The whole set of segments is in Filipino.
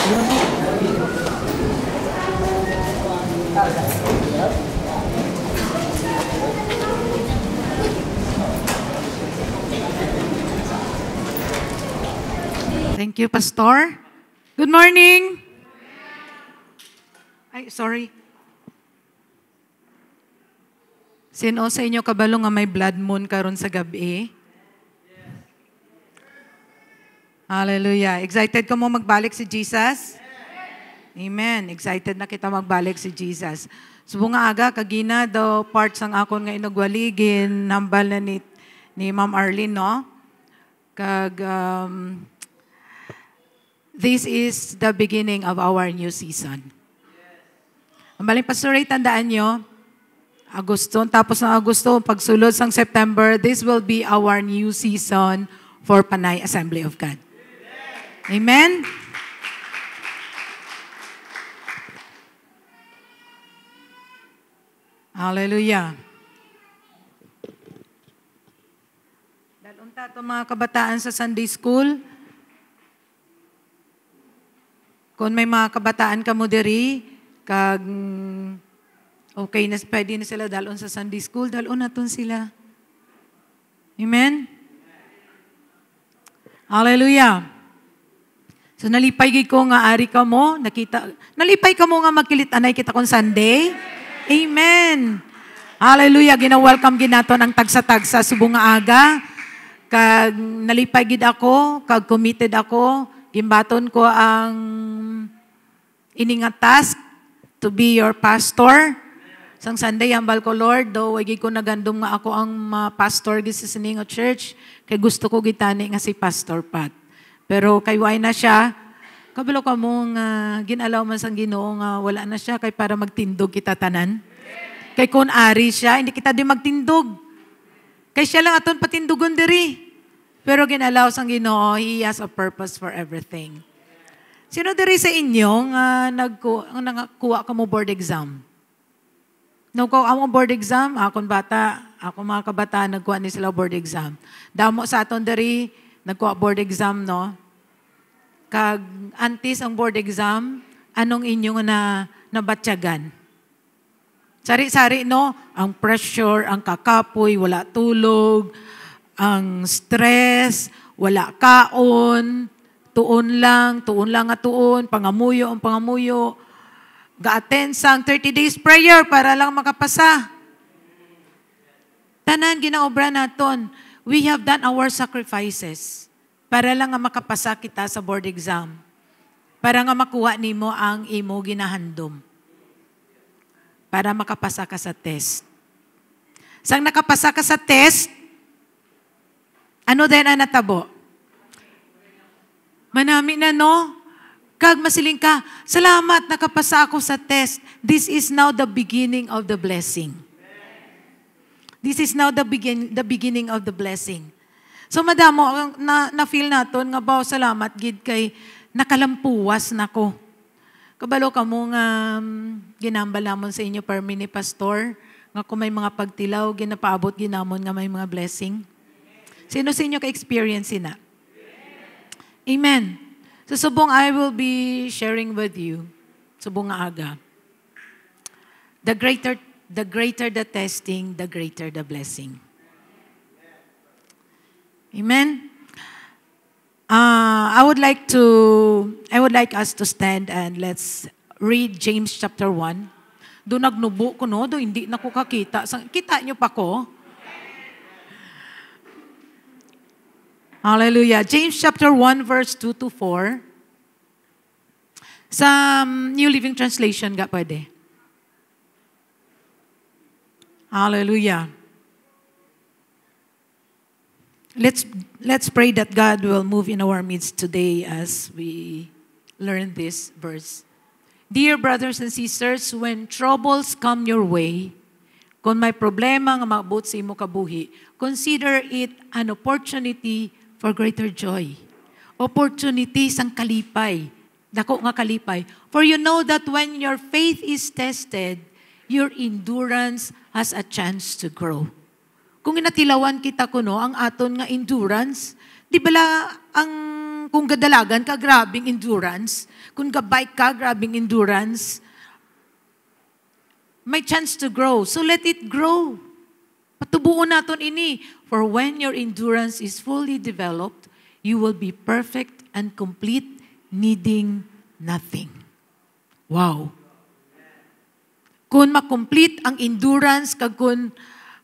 Thank you, Pastor. Good morning. Ay, sorry. Sino sa inyo kabalo nga may blood moon karon sa gabi? Hallelujah. Excited ka mo magbalik si Jesus? Amen. Excited na kita magbalik si Jesus. Subong nga aga, kagina daw parts ang akon nga inugwaligin, hambal na ni Ma'am Arlene, no? This is the beginning of our new season. Ang baling pastor, tandaan nyo, Agosto, tapos ng Agosto, pagsulod sang September, this will be our new season for Panay Assembly of God. Amen? Hallelujah. Dalunta ito mga kabataan sa Sunday School. Kung may mga kabataan ka mo diri, kag okay na, pwede na sila dalon sa Sunday School, dalon na ton sila. Amen? Hallelujah. So nalipay gid ko nga ari ka mo, nalipay ka mo nga magkilit-anay kita kon Sunday. Amen. Hallelujah. Gina-welcome ginaton ang tagsa-tagsa subong nga aga. Kag nalipay gid ako, kag committed ako, gimbaton ko ang ininga task to be your pastor. Sang Sunday, hambal ko, Lord, daw, wagi ko nagandom nga ako ang pastor sa Siningo Church, kay gusto ko gitani nga si Pastor Pat. Pero kay why na siya, kabalo ka mo nga ginalaw man sang Ginoo nga wala na siya, kay para magtindog kita tanan. Kay kung ari siya, hindi kita di magtindog. Kay siya lang aton patindugon diri. Pero ginalaw sang Ginoo, He has a purpose for everything. Sino diri sa inyo nga nagkuha ka mo board exam? Nagkuha mo board exam, akong mga kabataan, nagkuha ni sila board exam. Damo sa aton diri, nagkuha board exam, no? Kag antis ang board exam, anong inyong nabatyagan? Sari-sari, no? Ang pressure, ang kakapoy, wala tulog, ang stress, wala kaon, tuon lang nga tuon, pangamuyo ang pangamuyo, ga-attend sang 30 days prayer para lang makapasa. Tanan, ginaobra naton. We have done our sacrifices para lang nga makapasa kita sa board exam. Para nga makuha nimo ang imo ginahandom. Para makapasa ka sa test. Sang nakapasa ka sa test, ano din ang natabo? Manami na, no? Kag masiling ka, salamat, nakapasa ako sa test. This is now the beginning of the blessing. This is now the beginning of the blessing. So madamo, na-feel naton nga ba, salamat, gid kay nakalampuwas na ko. Kabalo ka mo nga ginambal namon sa inyo permi ni Pastor, nga kung may mga pagtilaw, ginapaabot ginamon nga may mga blessing. Sino sa inyo ka-experience na? Amen. So subong I will be sharing with you, subong nga aga. The greater the testing, the greater the blessing. Amen. I would like us to stand and let's read James chapter 1. Do nagnubo ko, no? Do hindi na ko kakita. Kita nyo pa ko? Hallelujah. James chapter 1 verse 2 to 4. Sa New Living Translation ga pwede. Hallelujah. Let's pray that God will move in our midst today as we learn this verse. Dear brothers and sisters, when troubles come your way, kung may problema nga maabot sa imo kabuhi, consider it an opportunity for greater joy. Opportunity sang kalipay. Dako nga kalipay. For you know that when your faith is tested, your endurance has a chance to grow. Kung inatilawan kita kuno ang aton nga endurance, di bala ang kung gadalagan ka, grabing endurance. Kung gabike ka, grabing endurance. May chance to grow. So let it grow. Patubuon naton ini. For when your endurance is fully developed, you will be perfect and complete, needing nothing. Wow. Kung makomplete ang endurance, kag kung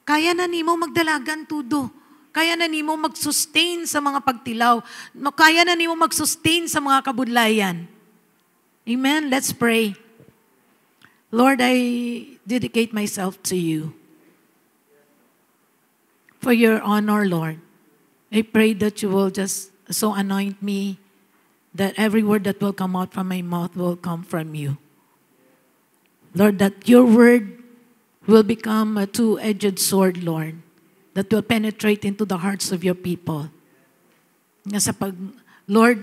kaya na nimo magdalagan tudo. Kaya na nimo mag-sustain sa mga pagtilaw. Kaya na nimo mag-sustain sa mga kabudlayan. Amen? Let's pray. Lord, I dedicate myself to you. For your honor, Lord. I pray that you will just so anoint me that every word that will come out from my mouth will come from you. Lord, that your word will become a two-edged sword, Lord, that will penetrate into the hearts of your people. Nga sa Lord,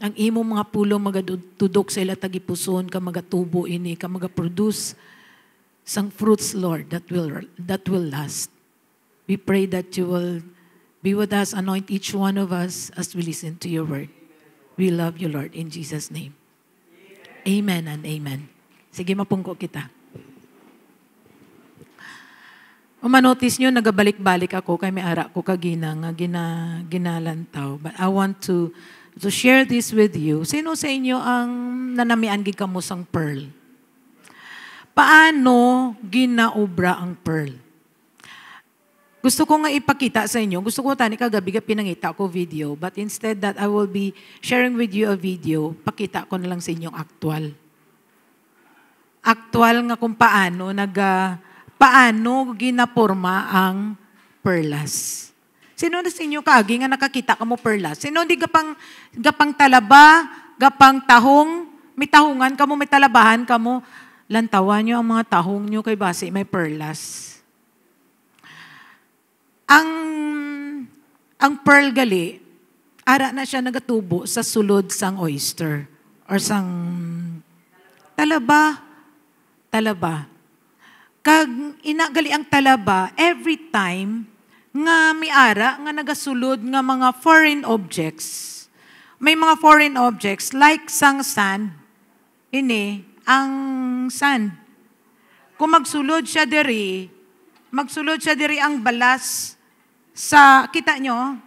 ang imo mga pulo magatudok sa ila tagipuson, ka magatubo ini, ka magaproduce sang fruits, Lord, that will last. We pray that you will be with us, anoint each one of us as we listen to your word. We love you, Lord, in Jesus' name. Amen and amen. Sige, mapungko kita. Manotice nyo, nagabalik-balik ako kay may ara ko kagina nga ginalantaw. But I want to share this with you. Sino sa inyo ang nanamian gid kamo sang pearl? Paano ginaobra ang pearl? Gusto ko nga ipakita sa inyo. Gusto ko tani kagabi pinangita ko video. But instead that I will be sharing with you a video, pakita ko na lang sa inyong actual. Actual nga kung paano ginaporma ang perlas. Sino na sa inyo kaagi nga nakakita ka mo perlas? Sino di gapang talaba, gapang tahong, may tahungan ka mo, may talabahan ka mo, lantawan nyo ang mga tahong nyo kay base may perlas. Ang pearl gali, ara na siya nagatubo sa sulod sang oyster or sang talaba. Kag inagali ang talaba, every time nga may ara nga nagasulod nga mga foreign objects. May mga foreign objects like sang sand. Ini, ang sand. Kung magsulod siya diri ang balas sa, kita nyo,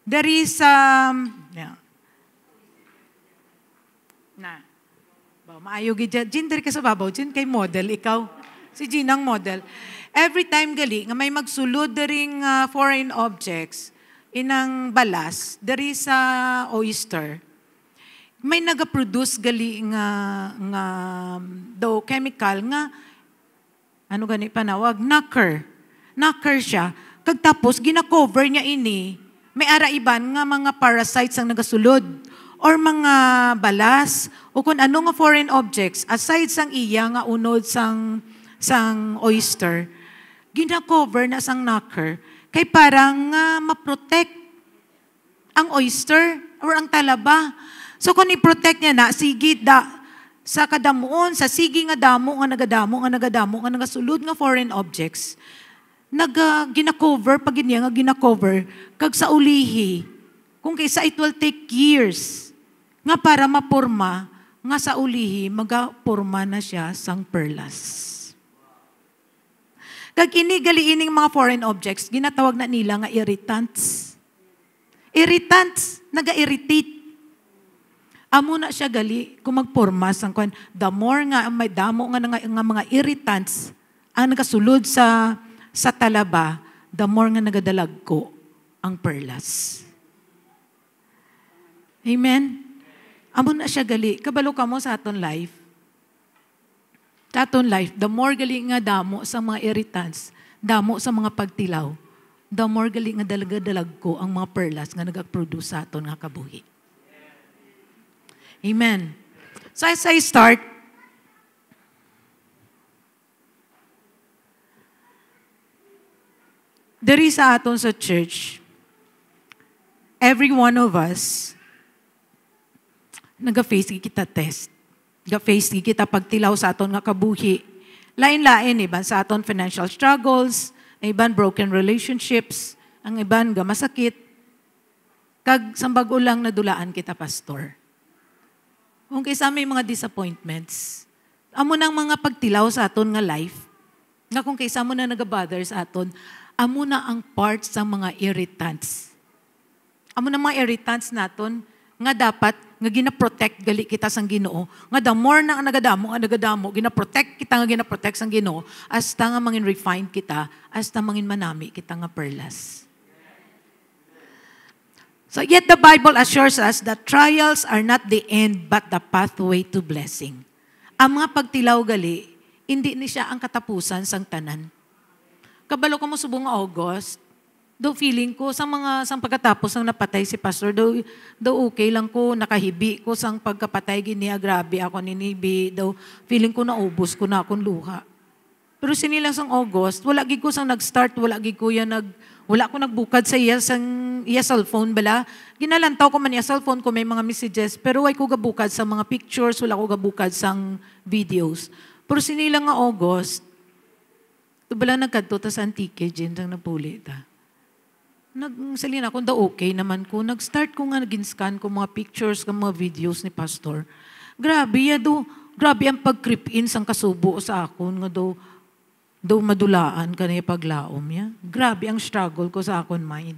diri sa, maayo gid Jin diri ka sa babaw, Jin kay model ikaw. Si Jin ang model. Every time gali nga may magsulod diring foreign objects inang balas diri sa oyster. May nagaproduce gali nga daw chemical nga ano gani panawag nacre. Nacre siya. Kag tapos gina-cover niya ini. May araiban nga mga parasites ang nagasulod or mga balas o kung ano nga foreign objects aside sang iya nga unod sang oyster, gina-cover na sang nacre kay parang ma-protect ang oyster or ang talaba. So kung i-protect niya na, sige sa kadamuon, sa sige nga damo nga nagasulod nga foreign objects, gina-cover, pag niya nga gina-cover, kag sa ulihi, kung kaysa it will take years, nga para maporma, nga sa ulihi, magaporma na siya sang perlas. Kag gali ining mga foreign objects, ginatawag na nila nga irritants. Irritants, naga-irritate. Amo na siya gali, kung magporma sang kwan, the more nga may damo nga mga irritants ang nagasulod sa talaba, the more nga nagadalag ko ang perlas. Amen? Amo na siya gali. Kabalo ka mo sa aton life. Sa aton life, the more gali nga damo sa mga irritants, damo sa mga pagtilaw, the more gali nga dalag ko ang mga perlas nga nag-produce sa aton nga kabuhi. Amen. So as I start, diri sa aton sa church, every one of us, naga-face kita test. Naga-face kita pagtilaw sa aton nga kabuhi. Lain-lain, iban sa aton financial struggles, iban broken relationships, ang iban ga masakit. Kag sambago lang nadulaan kita, pastor. Kung kaysa may mga disappointments, amo nang mga pagtilaw sa aton nga life, nga kung kaysa mo na nag-bother sa aton, amo na ang parts sa mga irritants. Amo na mga irritants naton, nga dapat, nga gina-protect gali kita sang Ginoo, nga the more na nagadamo, gina-protect kita nga gina-protect sang Ginoo, hasta nga mangin refine kita, hasta mangin manami kita nga perlas. So yet the Bible assures us that trials are not the end but the pathway to blessing. Ang mga pagtilaw gali, hindi ni siya ang katapusan sang tanan. Kabalo ko mo subong August, do feeling ko sang pagkatapos ng napatay si pastor, do okay lang ko, nakahibi ko sang pagkapatay gini, grabe ako ninibi, do feeling ko naubos ko na akong luha. Pero sinilang sang August, wala gid ko sang nag-start, wala ko nagbukad sa iya cellphone bala. Ginalantaw ko man iya cellphone ko may mga messages, pero way ko gabukad sa mga pictures, wala ko gabukad sang videos. Pero sinilang nga August, ito bala nagkadto ta sa Antique, dyan sang napuli ta. Nagsalina ko, okay naman ko. Nag-start ko nga, nag-scan ko mga pictures, mga videos ni pastor. Grabe ang pag-creep in sang kasubo sa akon, nga do madulaan ka na paglaom ya. Grabe ang struggle ko sa akon mind.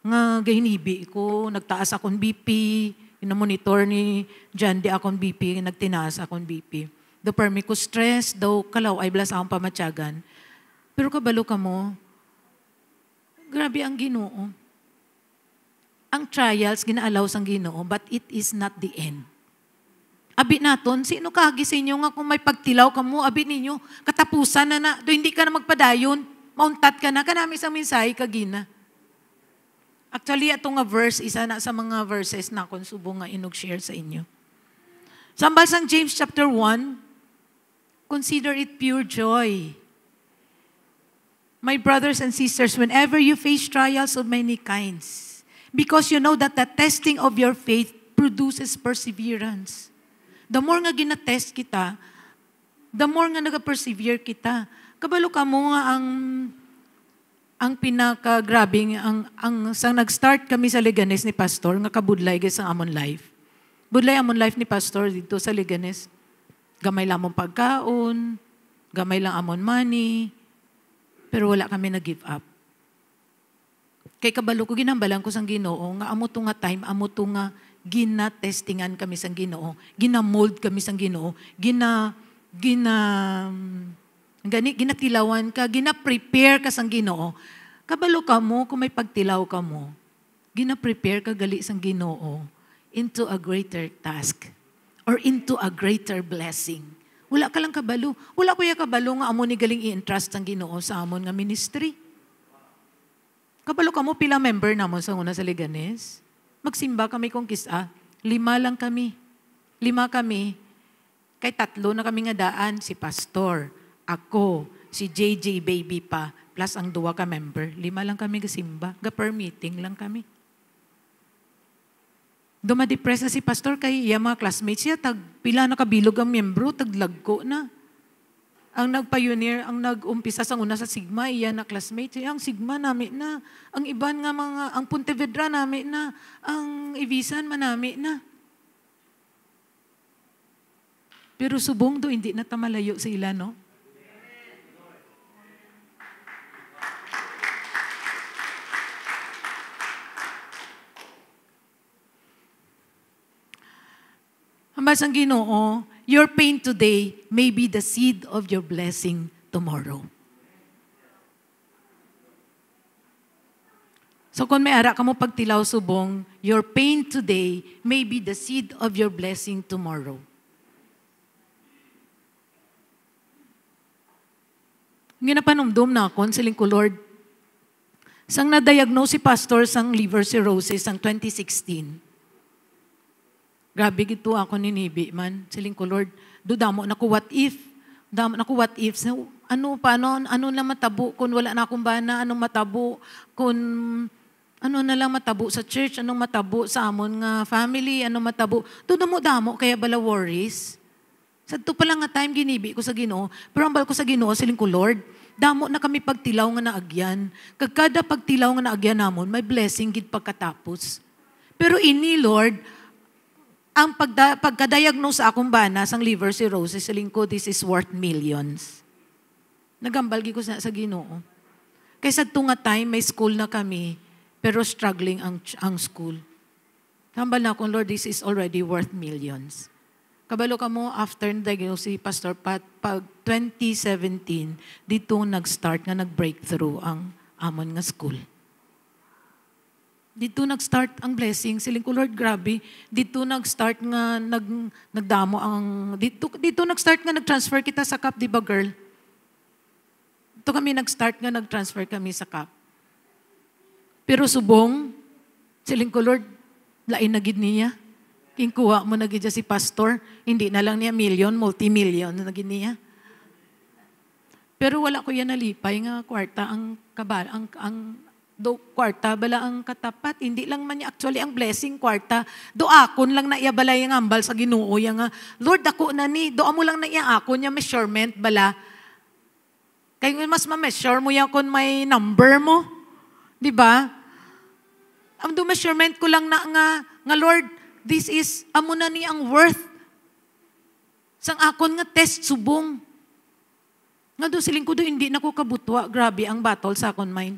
Nga gahinibi ko, nagtaas akong BP, ina-monitor ni John di akong BP, nagtinaas akong BP. Do permi ko stress, do kalaw ay blas akong pamatyagan. Pero kabalo ka mo, grabe ang Ginoo. Ang trials, ginaalaw sang Ginoo, but it is not the end. Abi naton, sino kahagi sa inyo nga kung may pagtilaw ka mo, abi ninyo, katapusan na do hindi ka na magpadayon, mauntat ka na, kanami sa mensahe kagina. Actually, itong nga verse, isa na sa mga verses na akong subong nga inog-share sa inyo. Sambal sang James chapter 1, consider it pure joy. My brothers and sisters, whenever you face trials of many kinds, because you know that the testing of your faith produces perseverance. The more nga ginatest kita, the more nga nag-persevere kita. Kabalo ka mo nga ang pinaka-grabing, sang nag-start kami sa Leganes ni Pastor, nga kabudlay sa Amon Life. Budlay Amon Life ni Pastor dito sa Leganes. Gamay lang among pagkaon, gamay lang amon money, pero wala kami na-give up. Kay kabalo ko, ginambalan ko sang Ginoo, nga amo to nga time, amo to nga gina-testingan kami sang Ginoo, gina-mold kami sang Ginoo, ginatilawan ka, gina-prepare ka sang Ginoo. Kabalo ka mo, kung may pagtilaw ka mo, gina-prepare ka gali sang Ginoo into a greater task or into a greater blessing. Wala ka lang kabalo. Wala ko yung kabalo nga amo ni galing i-entrust ang Ginoo sa amon nga ministry. Kabalo ka mo, pila member namon sa una sa Leganes? Magsimba kami kung kisa. 5 lang kami. 5 kami. Kay 3 na kami nga daan. Si Pastor, ako, si JJ Baby pa, plus ang 2 ka member. 5 lang kami kasimba. Per meeting lang kami. Dumadepress na si Pastor kay iya mga classmates siya. Pila na kabilog ang miyembro, taglagko na. Ang nag-pioneer, ang nag-umpisa sa una sa Sigma, iya na classmate. Ang Sigma namin na. Ang iban nga mga, ang Pontevedra namin na. Ang Ibisan manami na. Pero subong do, hindi na tamalayo sa ila, no? Ambas ang Ginoo, your pain today may be the seed of your blessing tomorrow. So kung may ara ka mo pagtilaw subong, your pain today may be the seed of your blessing tomorrow. Ginapanumdum na ako, siling ko, Lord, sang na-diagnose si Pastor sang liver cirrhosis sang 2016. Grabe gito ako ninibi man. Siling ko, Lord, damo na ko what if? Damo na ko what if? Ano na matabo kung wala na akong bana? Anong matabo kung ano na lang matabo sa church? Anong matabo sa amon nga family? Anong matabo? Damo kaya bala worries. Sa ito pa lang nga time ginibi ko sa Ginoo. Pero ang bal ko sa Ginoo, siling ko, Lord, damo na kami pagtilaw nga naagyan. Kada pagtilaw nga naagyan namon, may blessing gid pagkatapos. Pero ini, Lord, ang pagka-diagnose sa akong bana sang liver cirrhosis, sa lingko, this is worth millions. Nagambalgi ko sa Ginoo. Kaysa tunga time, may school na kami, pero struggling ang school. Tambal na akong, Lord, this is already worth millions. Kabalo ka mo, after na-diagnose si Pastor Pat, pag 2017, dito nag-start nga nag-breakthrough ang amon nga school. Dito nag-start ang blessing. Siling ko, Lord, grabe. Dito nag-start nga nagdamo ang... Dito nag-start nga nag-transfer kita sa CAP, di ba, girl? Dito kami nag-start nga nag-transfer kami sa CAP. Pero subong, siling ko, Lord, lain na gid niya. Kingkuha mo na gid si pastor. Hindi na lang niya million, multi-million na gid niya. Pero wala ko yan nalipay nga kwarta ang kwarta bala ang katapat. Hindi lang man niya actually ang blessing kwarta. Do akon lang na iya bala yung ambal sa Ginoo nga. Lord, ako na ni. Do mo lang na iya akon niya measurement bala. Kaya mas ma-measure mo yan kung may number mo. Di ba? Ang do measurement ko lang na nga Lord, this is amo na ni ang worth. Sang akon nga test subong. Nga do siling ko do hindi na ko kabutwa. Grabe ang battle sa akon mind.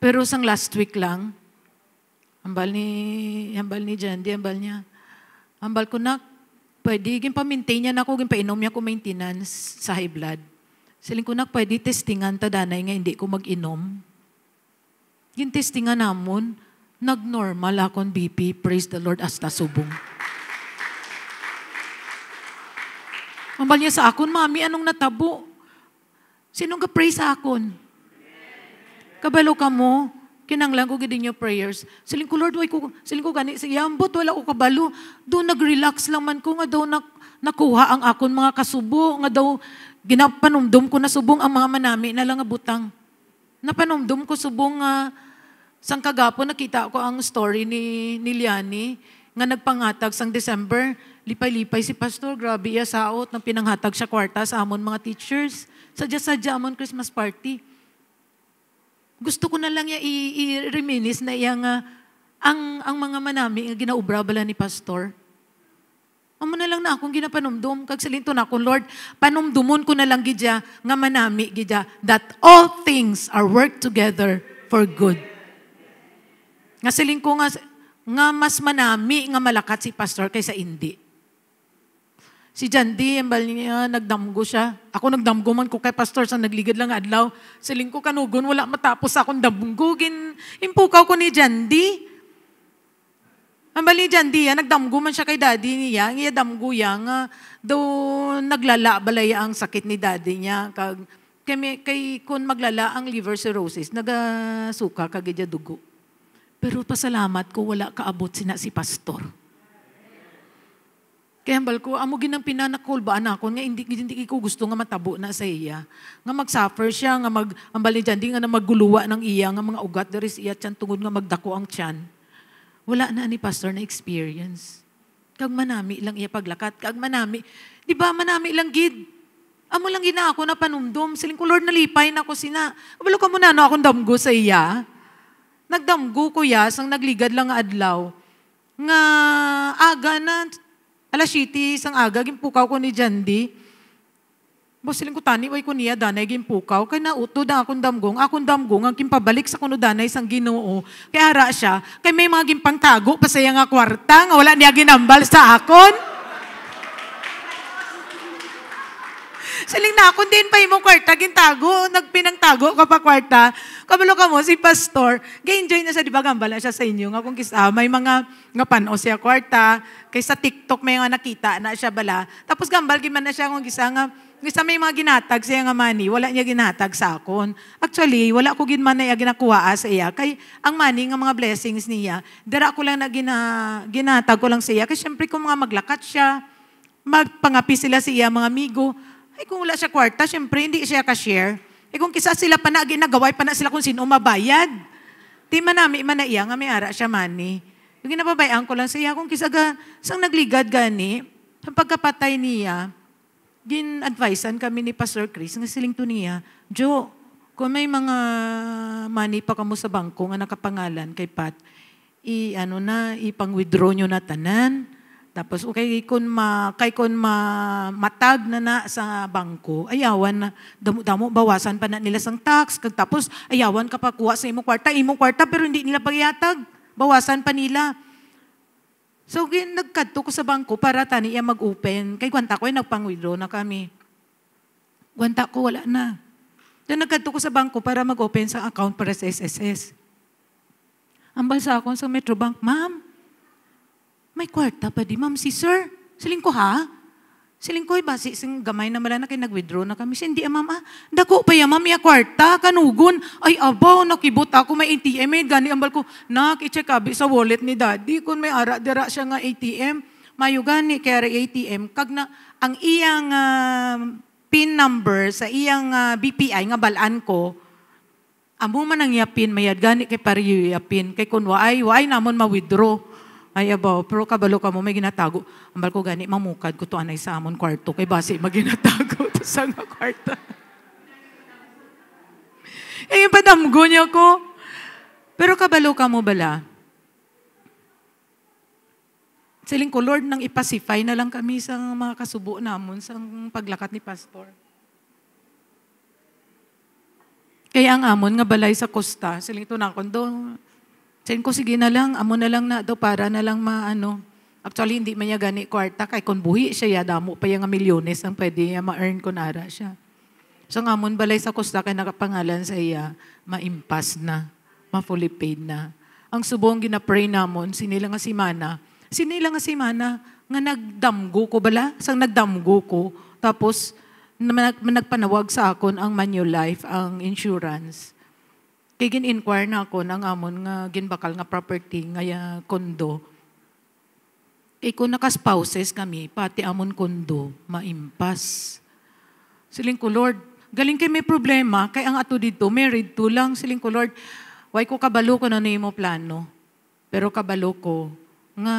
Pero sang last week lang, hambal ni Jandy, hambal ko na, pwede, gimpamintain niya na ako, gimpainom niya ko maintenance sa high blood. Siling ko na, pwede testingan ta danay nga hindi ko mag-inom. Gintestingan namon, nag-normal akong BP, praise the Lord, hasta subong. Hambal niya sa akon, Mami, anong natabo? Sinong ka-pray sa akon? Kabalo ka mo, kinanglang ko gidin yung prayers. Siling ko, Lord, siling ko gani, ambot, wala ko kabalo. Doon nag-relax lang man ko, nga daw nakuha ang akon mga kasubo, nga daw ginapanumdum ko na subong ang mga manami na lang nga butang. Napanumdum ko subong sang kagapo, nakita ko ang story ni Liani, nga nagpangatag sang December, lipay-lipay si Pastor, grabe iya saot, nang pinanghatag siya kwarta sa amon mga teachers. Sadya-sadya amon Christmas party. Gusto ko na lang i-reminis na iyang ang mga manami nga ginaubra bala ni Pastor. Amo na lang na akong ginapanumdum. Kag salinto na akong, Lord, panumdumon ko na lang gidya nga manami gidya that all things are work together for good. Nga siling ko nga mas manami nga malakat si Pastor kaysa hindi. Si Jandy, embal niya, nagdamgo siya. Ako nagdamgo man ko kay Pastor sa nagligad lang adlaw. Siling ko kanugon, wala matapos akong damgo. Impukaw ko ni Jandy. Embal ni Jandy, nagdamgo man siya kay daddy niya. Nga damgo yang, daw naglala balaya ang sakit ni daddy niya. Kay kung maglala ang liver cirrhosis, nagasuka kagidya dugo. Pero pasalamat ko, wala kaabot si Pastor. Kaya hambal ko, amo ginang pinanakulbaan ako, nga hindi ko gusto nga matabo na sa iya. Nga mag-suffer siya, nga hambal ni Jandy, nga na magguluwa ng iya, nga mga ugat, there is iya tiyan, tungod nga magdako ang tiyan. Wala na ni Pastor na experience. Kag manami lang iya paglakat, kag manami, di ba manami lang gid. Amo lang gina ako na panumdum, siling ko, Lord, nalipay na ako sina. Abalo ka muna, no, akong damgo sa iya. Nagdamgo ko ya, sang nagligad lang nga adlaw. Nga aga na, alas 7, isang aga, gimpukaw ko ni Jandy. Basiling ko tani, way ko niya, danay gimpukaw. Kaya nautod ang akong damgong, ang kimpabalik sa kuno danay sang Ginoo. Kaya hara siya, kaya may mga gimpangtago, pasaya nga kwarta, nga wala niya ginambal sa akon. Siling na akong din pa imong kwarta, gintago, nagpinangtago ka pa kwarta. Kabalo ka mo, si Pastor, ga-enjoy na siya, di ba gambala siya sa inyo, nga kung may mga nga pano siya kwarta, kay sa TikTok may nga nakita na siya bala. Tapos gambal, giman na siya kung gisa may mga ginatag siya nga money, wala niya ginatag sa akon. Actually, wala ko ginman na ginakuha sa iya, kay ang money nga mga blessings niya, dira ko lang na ginatag ko lang sa iya, kay syempre kung mga maglakat siya, magpangapi sila sa iya, mga amigo, ay kung wala siya kwarta, syempre hindi siya ka-share. Eh kung kisa sila pa na, ginagaway pa na sila kung sino mabayad. Di manami, iya nga may ara siya money. Yung ginababayaan ko lang siya, kung kisa sang nagligad gani, sa pagkapatay niya, gin-advisean kami ni Pastor Chris, nga siling to niya, Jo, kung may mga money pa kamo sa bangko nga nakapangalan kay Pat, ipang-withdraw nyo na tanan. Tapos kay kun matag na sa bangko, ayawan na damo bawasan pa na nila sang tax, kag tapos ayawan ka pa kuha sa imong kwarta pero hindi nila pagyatag. Bawasan pa nila. So nagkadto ko sa bangko para tani iya mag-open. Kay gwanta ko nagpang-withdraw na kami. Gwanta ko wala na. Then nagkadto ko sa bangko para mag-open sa account para sa SSS. Ambal sa akon sa Metrobank, ma'am, may kwarta pa di, ma'am, si sir. Siling ko, ha? Siling ko, basi, sing gamay na mala na kayo nag-withdraw na kami. Hindi, ma'am, dako pa ya, ma'am, ya kwarta, kanugon. Ay, abaw, nakibot ako, may ATM, gani, ambal ko, i-check abi sa wallet ni daddy, kung may ara-dira siya nga ATM, mayo gani, kaya ATM, kag na, ang iyang PIN number sa iyang BPI, nga balaan ko, amo man ang yapin, mayad gani kay pari yapin, kay kun waay namon ma-withdraw. Ay, abaw, pero kabalo ka mo, may ginatago. Ambal ko gani, mamukad ko to anay sa amon kwarto. Kay basi, maginatago to sa nga kwarta. Yung padamgo niya ko. Pero kabalo ka mo bala. Siling ko, Lord, nang ipacify na lang kami sa mga kasubo namon sa paglakat ni Pastor. Kaya ang amon nga balay sa kosta, siling ito na kondo, sayin ko, sige na lang, amo na lang na do para na lang Actually, hindi man niya gani kwarta, kay kung buhi siya, damo pa yung milyones ang pwede niya ma-earn kung ara siya. So nga amon balay sa kosta, kay nakapangalan sa iya, ma-impas na, ma-fully paid na. Ang subong ginapray namon, sinila nga si Mana, nga nagdamgo ko bala, sang nagdamgo ko, tapos nagpanawag sa akon ang Manulife, ang insurance. Kaya gin-inquire na ako ng amon nga ginbakal nga property, nga kondo. Kaya kung nakaspouses kami, pati amon kondo, maimpas. Siling ko, Lord, galing kay may problema, kaya ang ato dito, married to lang. Siling ko, Lord, why ko kabalo ko na mo plano. Pero kabalo ko, nga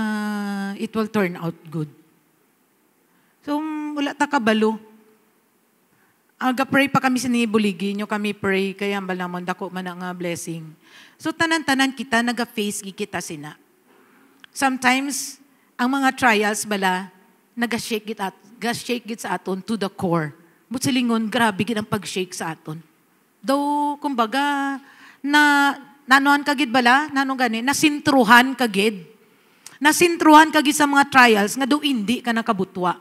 it will turn out good. So, wala ta kabalo. Aga-pray pa kami sa nibuligi nyo kami pray, kaya ang balamon, dako man ang blessing. So, tanan-tanan kita, naga-face kita sina. Sometimes, ang mga trials bala, naga-shake it sa aton to the core. Butsilingon, grabe gid ang pag-shake sa aton. Though, kumbaga, nanoan kagid bala, nasintruhan kagid. Nasintruhan kagid sa mga trials, nga do hindi ka nakabutwa.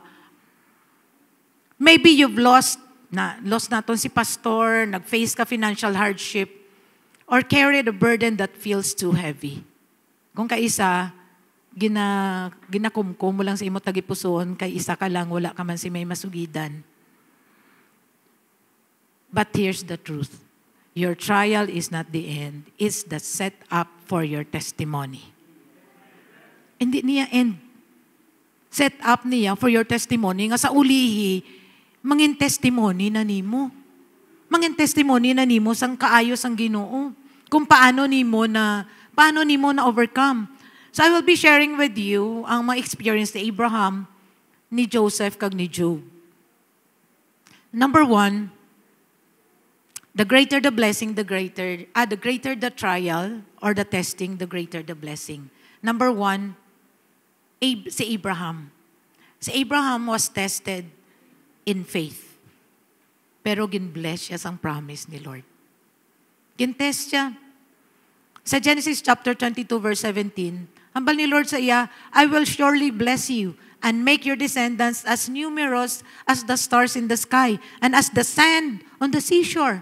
Maybe you've lost naton si pastor, nag-face ka financial hardship, or carried a burden that feels too heavy. Kung kaisa, ginakumkum mo lang sa imo tagipusoon, kay isa ka lang, wala ka man si may masugidan. But here's the truth. Your trial is not the end. It's the set up for your testimony. Hindi niya end. Set up niya for your testimony. Nga sa ulihi, mangin testimony na nimo. Mangin testimony na nimo sang kaayos ang Ginoo. Kung paano nimo na overcome. So I will be sharing with you ang mga experience ni Abraham, ni Joseph, kag ni Job. Number 1, the greater the blessing, the greater the trial or the testing, the greater the blessing. Number 1, si Abraham. Si Abraham was tested in faith. Pero gin-bless siya sang promise ni Lord. Gin-test siya. Sa Genesis chapter 22 verse 17, hambal ni Lord sa iya, I will surely bless you and make your descendants as numerous as the stars in the sky and as the sand on the seashore.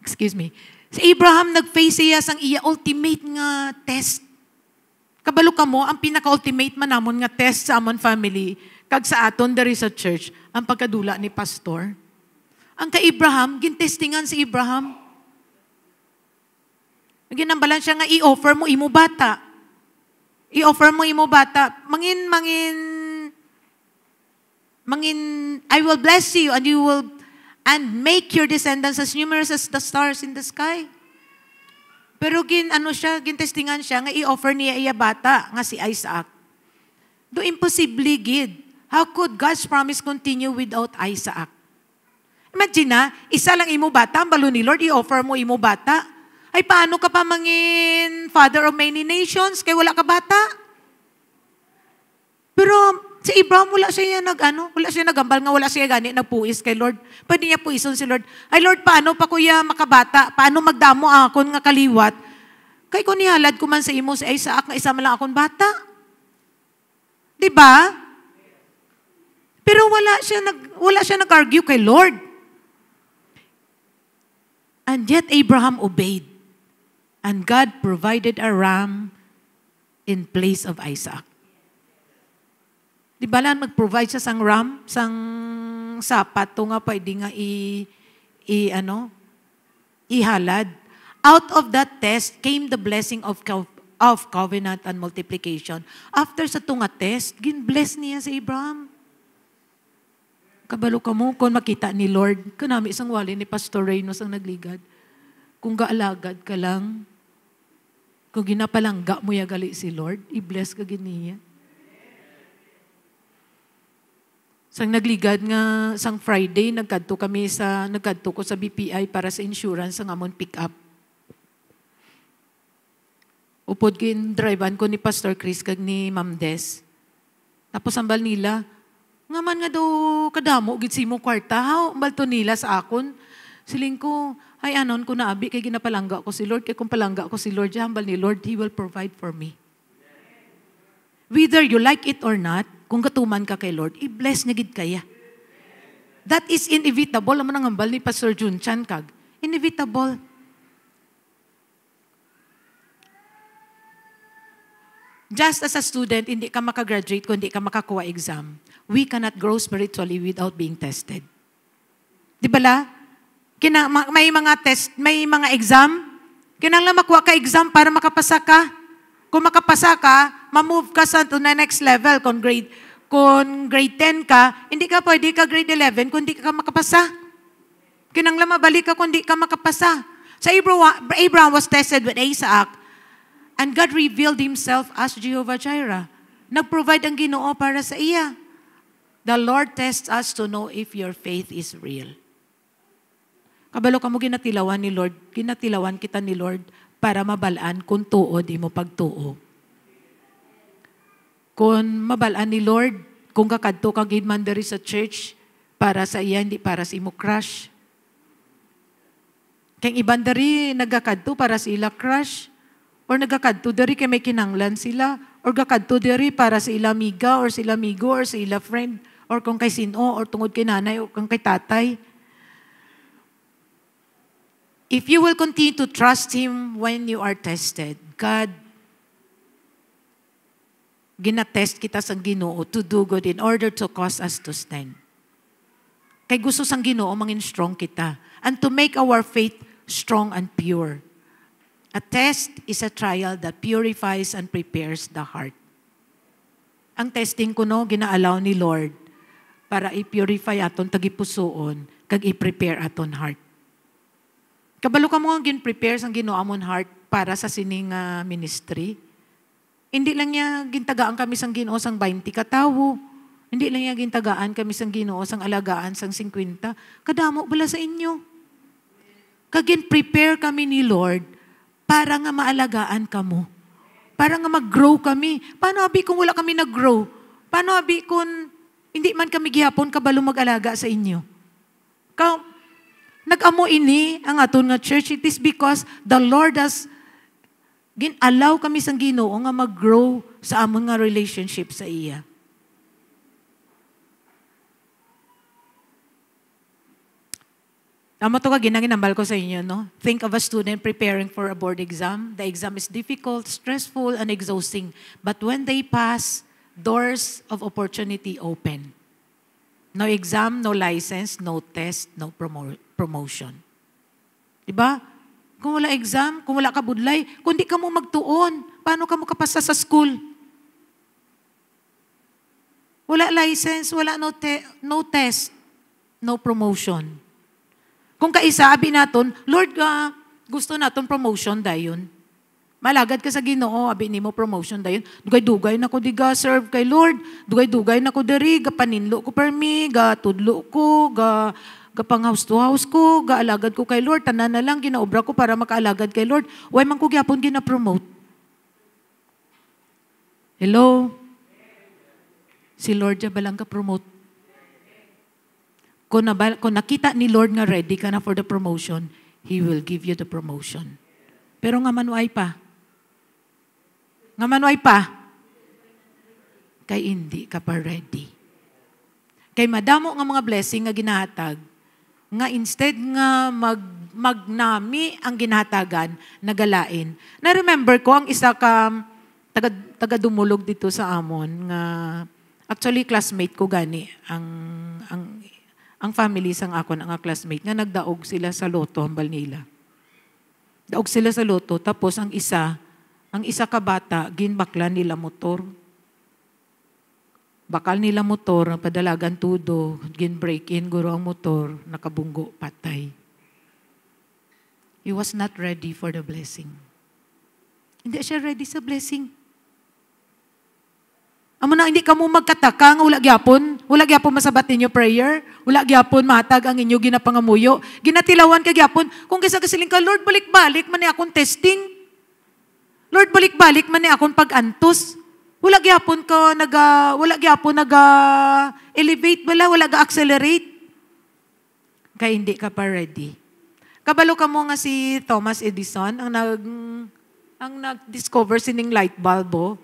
Excuse me. Si Abraham nag-face siya sang iya ultimate nga test. Kabalo ka mo, ang pinaka-ultimate man namon nga test sa amon family, kag sa aton diri sa church, ang pagkadula ni pastor. Ang kay Abraham, gintestingan si Abraham. Ginambalan siya nga i-offer mo imo bata. I-offer mo imo bata. I will bless you and make your descendants as numerous as the stars in the sky. Pero gintestingan siya nga i-offer niya iya bata nga si Isaac. Do imposible gid. How could God's promise continue without Isaac? Imagine na, isa lang imo bata, ang balo ni Lord, i-offer mo imo bata. Ay, paano ka pa mangin father of many nations, kay wala ka bata? Pero si Abraham, wala siya nagambal nga, wala siya gani, nagpuis kay Lord. Pwede niya puison si Lord. Ay Lord, paano pa kuya makabata? Paano magdamo akon nga kaliwat? Kay kung nihalad ko man sa imo, sa Isaac, nga isa man lang akong bata. Diba? Pero wala siya nag-argue kay Lord. And yet Abraham obeyed. And God provided a ram in place of Isaac. Di ba lang mag-provide siya sang ram, sang sapat, to nga pwede nga ihalad. Out of that test came the blessing of covenant and multiplication. After sa tunga test, gin-bless niya si Abraham. Kabalo ka mo, kung makita ni Lord, kanami isang wali ni Pastor Reynos ang nagligad. Kung gaalagad ka lang, kung ginapalangga mo yagali si Lord, i-bless ka giniya. Sang nagligad nga, sang Friday, nagkadto ko sa BPI para sa insurance ang amon pick-up. Upod kin drivean ko ni Pastor Chris kag ni Ma'am Des. Tapos ambal nila, nga man nga daw kadamo, gitsi mo kwarta, ambal to nila sa akon. Siling ko, ay anon ko naabi, kay ginapalangga ko si Lord, kay kung palangga ko si Lord, hambal ni Lord, He will provide for me. Whether you like it or not, kung katuman ka kay Lord, i-bless niya gid kaya. That is inevitable. Alam mo nang hambal ni Pastor Jun Chan kag. Inevitable. Just as a student, hindi ka makagraduate kung hindi ka makakuha exam. We cannot grow spiritually without being tested. Di ba la? May mga test, may mga exam. Kinanglan makuha ka exam para makapasa ka. Kung makapasa ka, ma-move ka sa to the next level. Kung grade 10 ka, hindi ka pwede ka grade 11 kung hindi ka makapasa. Kinanglan mabalik ka kung hindi ka makapasa. So Abraham was tested with Isaac. And God revealed Himself as Jehovah Jireh. Nag-provide ang Ginoo para sa iya. The Lord tests us to know if your faith is real. Kabalo ka mo ginatilawan ni Lord, ginatilawan kita ni Lord para mabalaan kung tuo di mo pagtuo. Kung mabalaan ni Lord, kung kakadto ka gid man diri sa church, para sa iya, hindi para sa imo crush. Kaya iban diri nagakadto para sa ila crush. Or nagakadto diri kay may kinanglan sila, or gakadto diri para sa ila amiga, or sila amigo, or sa ila friend, or kung kay sino, or tungod kay nanay, or kung kay tatay. If you will continue to trust Him when you are tested, God, ginatest kita sa Ginoo to do good in order to cause us to stand. Kay gusto sang Ginoo mangin strong kita, and to make our faith strong and pure. A test is a trial that purifies and prepares the heart. Ang testing ko gina-allow ni Lord para i-purify aton tagipusoon kag i-prepare aton heart. Kabalo ka mo ang gin-prepare sang Ginoo amon heart para sa sining ministry. Hindi lang niya gintagaan kami sang Ginoo sang 20 katawo. Hindi lang niya gintagaan kami sang Ginoo sang alagaan sang 50. Kadamo bala sa inyo. Kagin prepare kami ni Lord para nga maalagaan kamo. Para nga mag-grow kami. Paano abi kung wala kami nag-grow? Paano abi kung hindi man kami gihapon kabalo mag-alaga sa inyo? Nag-amo ini ang aton nga church. It is because the Lord has allow kami sang Ginoo nga mag-grow sa among nga relationship sa iya. Tama to ka, ginambal ko sa inyo, no? Think of a student preparing for a board exam. The exam is difficult, stressful, and exhausting. But when they pass, doors of opportunity open. No exam, no license, no test, no promotion. Diba? Kung wala exam, kung wala ka budlay, kung di ka mo magtuon, paano ka mo kapasa sa school? Wala license, wala no test, no promotion. Kung kaisabi naton, Lord, gusto naton promotion dayon. Malagad ka sa Ginoo, abi nimo promotion dayon. Dugay-dugay na ko diga serve kay Lord. Dugay-dugay na ko diri, ga paninlo ko permi, ga tudlo ko, ga kapang house to house ko, gaalagad ko kay Lord, tanan na lang, ginaobra ko para makaalagad kay Lord. Way man ko gyapon gina-promote. Hello? Si Lord ja balang ka-promote. Kung nakita ni Lord nga ready ka na for the promotion, He will give you the promotion. Pero nga manuay pa. Nga manuay pa. Kay hindi ka pa ready. Kay madamo nga mga blessing nga ginahatag, nga instead nga magnami ang ginahatagan, nagalain. Na-remember ko, ang isa ka taga-dumulog dito sa amon, nga actually classmate ko gani, ang family sang ako nga classmate, nga nagdaog sila sa loto, hambal nila. Daog sila sa loto, tapos ang isa ka bata, ginbaklan nila motor. Bakal nila motor, padalagan tudo, gin-break in, guro ang motor, nakabunggo, patay. He was not ready for the blessing. Hindi siya ready sa blessing. Amo na, hindi ka mo magkatakang, wala gyapon masabat ninyo prayer, wala gyapon matag ang inyo ginapangamuyo, ginatilawan ka gyapon, kung kisa kasiling ka, Lord, balik-balik man ni akong testing, Lord, balik-balik man ni akong pag-antos, wala gyapon elevate wala ga-accelerate. Kaya hindi ka pa ready. Kabalo ka mo nga si Thomas Edison, ang nag-discover sining light bulb, oh.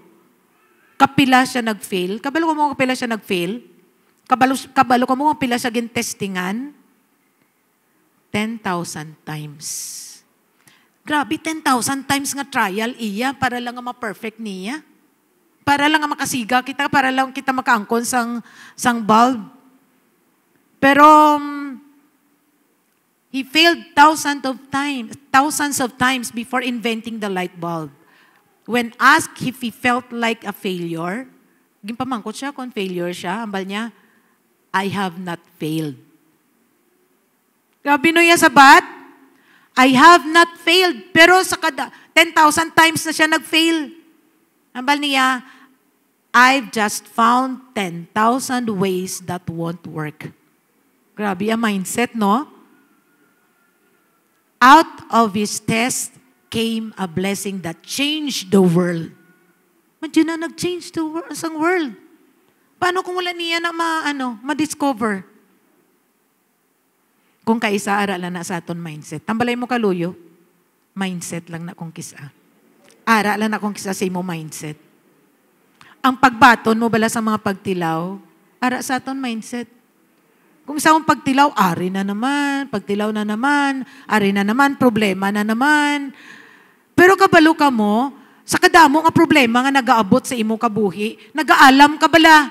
Kapila siya nag-fail. Kabalo ka mo kapila siya nag-fail. Kabalo ka mo kapila siya gin-testingan. 10,000 times. Grabe, 10,000 times nga trial iya para lang nga ma-perfect niya. Para lang nga makasiga kita, para lang kita makaangkon sang bulb. Pero he failed thousands of times before inventing the light bulb. When asked if he felt like a failure, gimpamangkot siya kung failure siya, ambal niya, I have not failed. Grabe no ya sabat? I have not failed. Pero sa 10,000 times na siya nag-fail. Ambal niya, I've just found 10,000 ways that won't work. Grabe ang mindset, no? Out of his test came a blessing that changed the world. Madyo na nag-change the world. Paano kung wala niya na ma-discover? Kung kaisa, aralan na sa aton mindset. Tambalay mo kaluyo, mindset lang na kung kisa. Aralan na kung kisa sa imo mindset. Ang pagbaton mo bala sa mga pagtilaw, ara sa aton mindset. Kung isa akong pagtilaw, ari na naman, pagtilaw na naman, ari na naman, problema na naman. Pero kabalo ka mo, sa kadamo nga problema nga nagaabot sa imo kabuhi, nagaalam ka bala.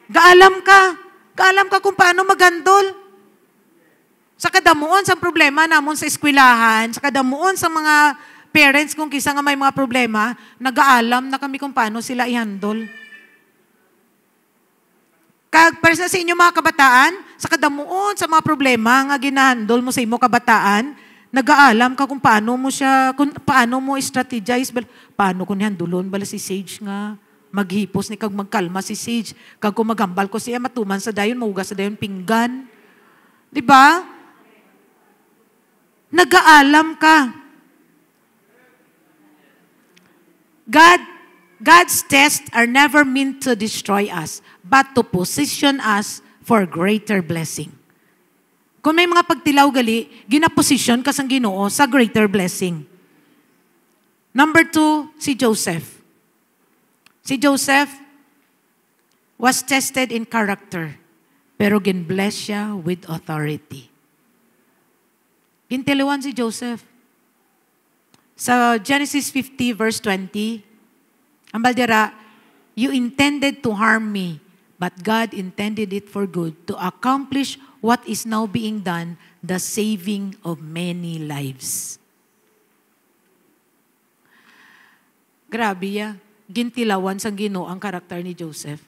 Gaalam ka kung paano maghandol. Sa kadamuon sa problema namon sa eskwelahan, sa kadamuon sa mga parents kung kisa nga may mga problema, nag-aalam na kami kung paano sila i-handle. Para sa inyo mga kabataan, sa kadamuon sa mga problema nga ginahandle mo sa imo kabataan, nag-aalam ka kung paano mo strategize, paano ko nihandulon bala si Sage nga, maghipos ni kag magkalma si Sage, kag kung maghambal ko siya, matuman sa dayon, mahugas sa dayon pinggan. Di ba? Nag-aalam ka. God's tests are never meant to destroy us, but to position us for greater blessing. Kung may mga pagtilaw gali, ginaposisyon ka sang Ginoo sa greater blessing. Number 2, si Joseph. Si Joseph was tested in character, pero ginbless siya with authority. Gintiluan si Joseph. Sa Genesis 50 verse 20, ang baldira, you intended to harm me, but God intended it for good to accomplish what is now being done, the saving of many lives. Grabe ya. Gintilawan sang Ginoo ang karakter ni Joseph.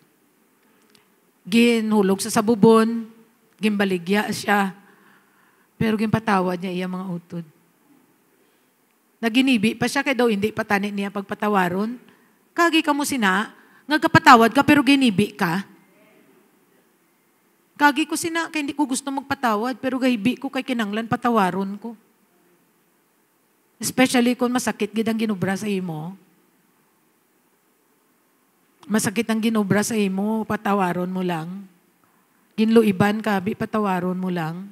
Ginhulog sa sabubon, ginbaligya siya, pero ginpatawad niya iya mga utod. Naginibi pa siya kay daw hindi patani niya pagpatawaron. Kagi ka mo sina, nga kapatawad ka pero ginibi ka. Kagi ko kaya hindi ko gusto magpatawad, pero gahibi ko kay kinanglan, patawaron ko. Especially kung masakit gid ang ginubra sa imo. Masakit ang ginubra sa imo, patawaron mo lang. Ginluiban ka, patawaron mo lang.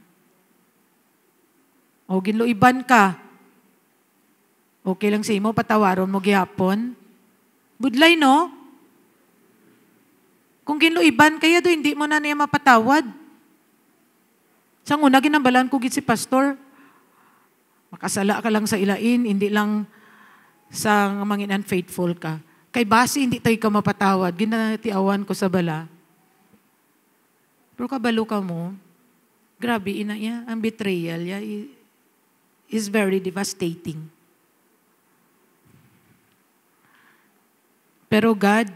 O ginluiban ka, okay lang sa imo, patawaron mo gihapon. Budlay, no? Kung ginluiban kaya do, hindi mo na niya mapatawad. Sa una, ginambalan ko gid si pastor. Makasala ka lang sa ilain, hindi lang sa mangin unfaithful ka. Kay basi, hindi tayo ka mapatawad. Ginatiawan ko sa bala. Pero kabalo ka mo, grabe, ina niya, ang betrayal niya is very devastating. Pero God,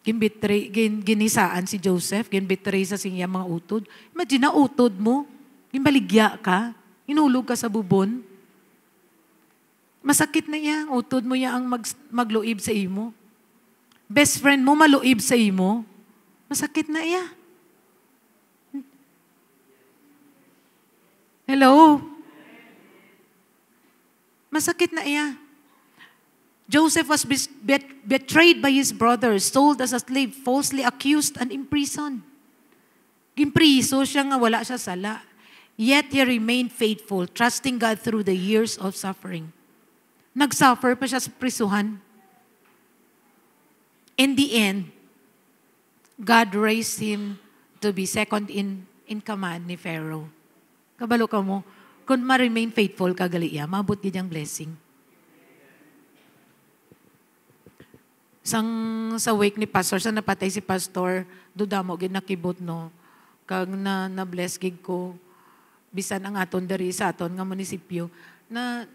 ginisaan si Joseph, ginbetray sa siya mga utod. Imagine na utod mo, ginbaligya ka, inulog ka sa bubon. Masakit na iya, utod mo iya ang magluib sa imo. Best friend mo maluib sa imo, masakit na iya. Hello? Masakit na iya. Joseph was betrayed by his brothers, sold as a slave, falsely accused and imprisoned. Gimpriso siya nga wala siya sala. Yet he remained faithful, trusting God through the years of suffering. Nagsuffer pa siya sa prisuhan. In the end, God raised him to be second in command ni Pharaoh. Kabalo ka mo, kung ma-remain faithful ka gali iya, mabot gid ang blessing. Sa wake ni pastor, sa napatay si pastor, dudamo gid nakibot no. Kag na bless gid ko bisan ang aton diri sa aton nga munisipyo na